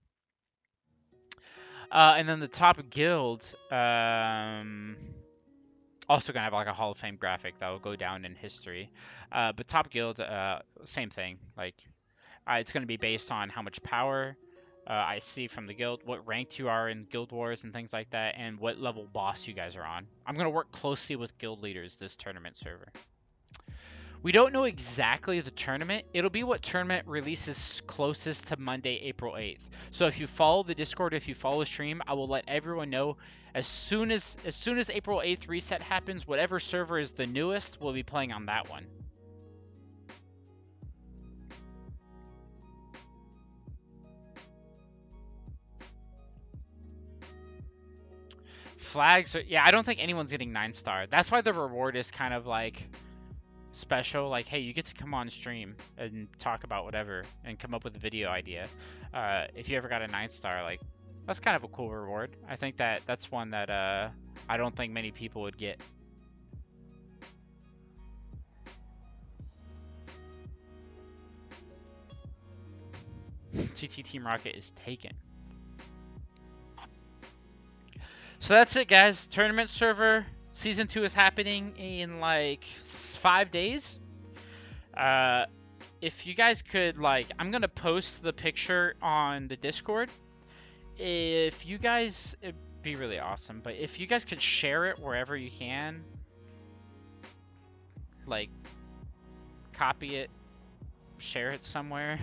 And then the Top Guild, also gonna have like a Hall of Fame graphic that will go down in history. But Top Guild, same thing. Like, it's gonna be based on how much power I see from the guild, what ranked you are in guild wars and things like that, and what level boss you guys are on. I'm gonna work closely with guild leaders this tournament server. We don't know exactly the tournament. It'll be what tournament releases closest to Monday, April 8th. So if you follow the Discord, if you follow the stream, I will let everyone know as soon as April 8th reset happens, whatever server is the newest, we'll be playing on that one. Flags are, yeah, I don't think anyone's getting 9-star. That's why the reward is kind of like special. Like, hey, you get to come on stream and talk about whatever and come up with a video idea. If you ever got a 9-star, like, that's kind of a cool reward. I think that's one that I don't think many people would get. TT Team Rocket is taken. So that's it, guys. Tournament server season 2 is happening in like 5 days. If you guys could, like, I'm gonna post the picture on the Discord. If you guys, it'd be really awesome. But if you guys could share it wherever you can, like, copy it, share it somewhere.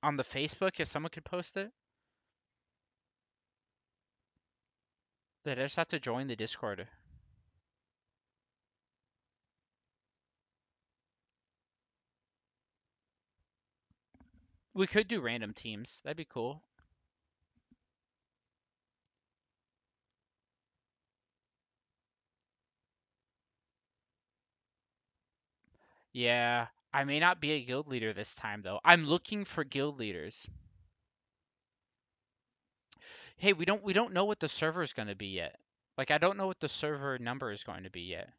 On the Facebook, if someone could post it. They just have to join the Discord. We could do random teams. That'd be cool. Yeah, I may not be a guild leader this time though. I'm looking for guild leaders. Hey, we don't know what the server is going to be yet. Like, I don't know what the server number is going to be yet.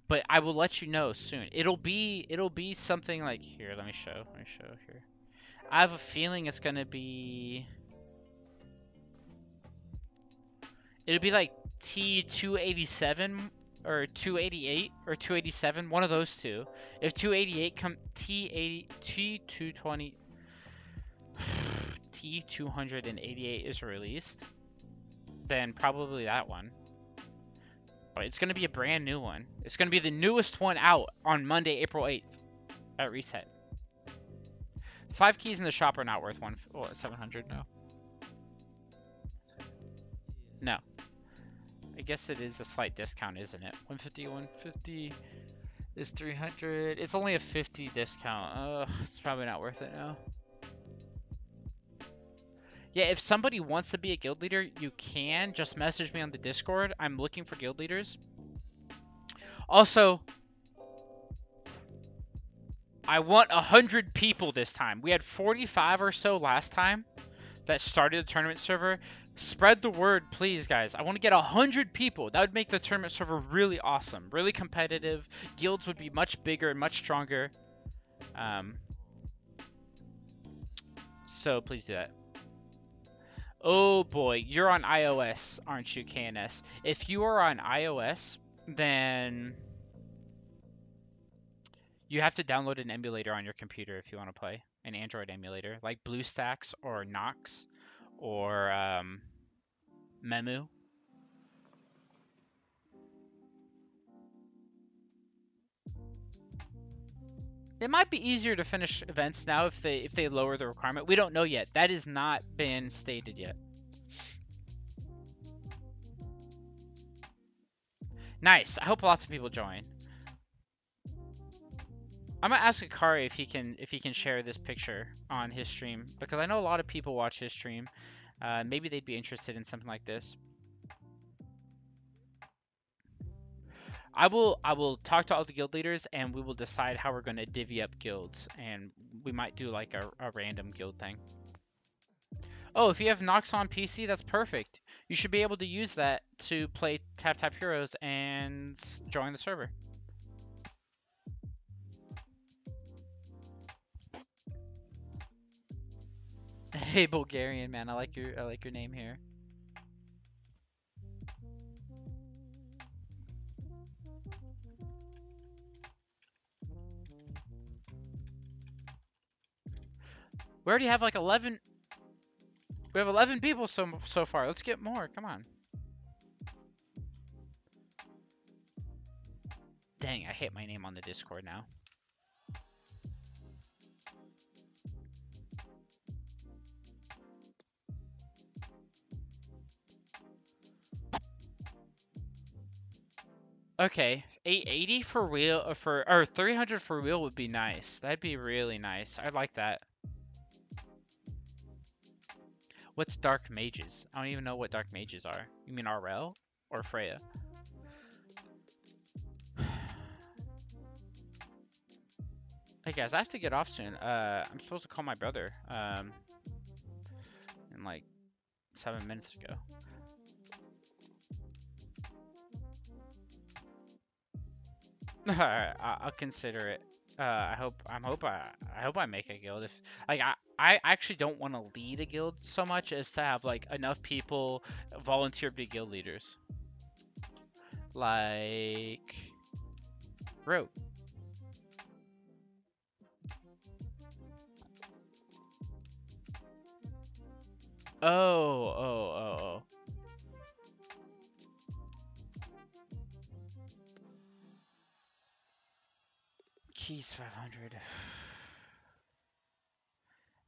But I will let you know soon. It'll be something like here. Let me show here. I have a feeling it's going to be. It'll be like T287 or 288 or 287, one of those two. If 288 come T80 T220 T288 is released, then probably that one. But it's going to be a brand new one. It's going to be the newest one out on Monday, April 8th at reset. 5 keys in the shop are not worth 700 no. No. I guess it is a slight discount, isn't it? 150 is 300. It's only a 50 discount. It's probably not worth it now. Yeah, if somebody wants to be a guild leader, you can just message me on the Discord. I'm looking for guild leaders. Also, I want 100 people this time. We had 45 or so last time that started the tournament server. Spread the word, please, guys. I want to get 100 people. That would make the tournament server really awesome, really competitive. Guilds would be much bigger and much stronger. So please do that. Oh boy, you're on iOS, aren't you, KNS? If you are on iOS, then you have to download an emulator on your computer if you want to play an Android emulator, like BlueStacks or Nox or Memu. It might be easier to finish events now if they lower the requirement. We don't know yet. That has not been stated yet. Nice. I hope lots of people join. I'm gonna ask Akari if he can share this picture on his stream because I know a lot of people watch his stream. Maybe they'd be interested in something like this. I will talk to all the guild leaders and we will decide how we're going to divvy up guilds, and we might do like a random guild thing. Oh, if you have Nox on PC, that's perfect. You should be able to use that to play Tap Tap Heroes and join the server. Hey Bulgarian man, I like your name here. We already have like 11. We have 11 people so far. Let's get more. Come on. Dang, I hate my name on the Discord now. Okay, 880 for real, or 300 for real would be nice. That'd be really nice. I'd like that. What's Dark Mages? I don't even know what Dark Mages are. You mean RL or Freya? Hey guys, I have to get off soon. I'm supposed to call my brother in like 7 minutes ago. Alright, I'll consider it. I hope I make a guild. If like I actually don't want to lead a guild so much as to have like enough people volunteer to be guild leaders. Like Rope. Oh. Keys 500.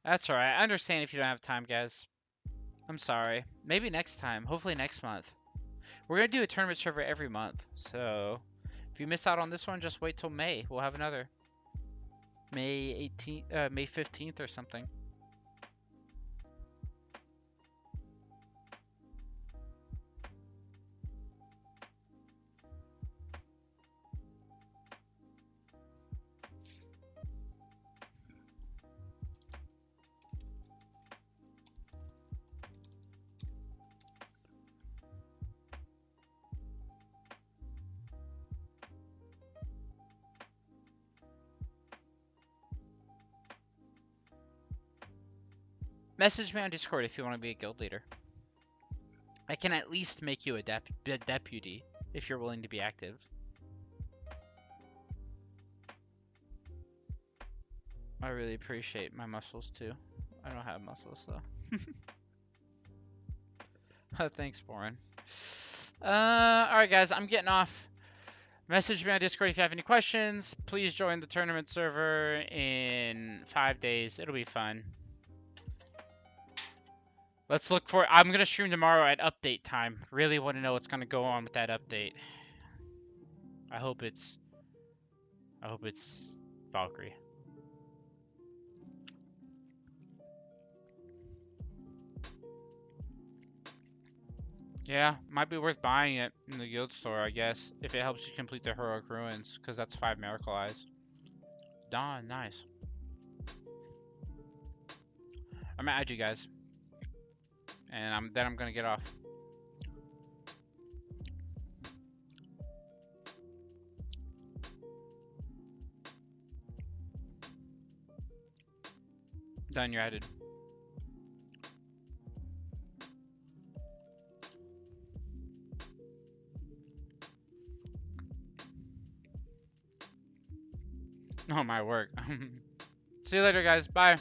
That's alright. I understand if you don't have time, guys. I'm sorry. Maybe next time. Hopefully next month. We're gonna do a tournament server every month. So if you miss out on this one, just wait till May. We'll have another. May 18th, May 15th or something. Message me on Discord if you want to be a guild leader. I can at least make you a deputy if you're willing to be active. I really appreciate my muscles too. I don't have muscles though. Thanks, Boren. Alright guys, I'm getting off. Message me on Discord if you have any questions. Please join the tournament server in 5 days. It'll be fun. Let's look for. I'm gonna stream tomorrow at update time. Really want to know what's gonna go on with that update. I hope it's Valkyrie. Yeah, might be worth buying it in the guild store, I guess, if it helps you complete the heroic ruins, because that's 5 miracle eyes. Dawn, nice. I'm gonna add you guys, and I'm gonna get off. Done, you're added. Oh my work. See you later, guys. Bye.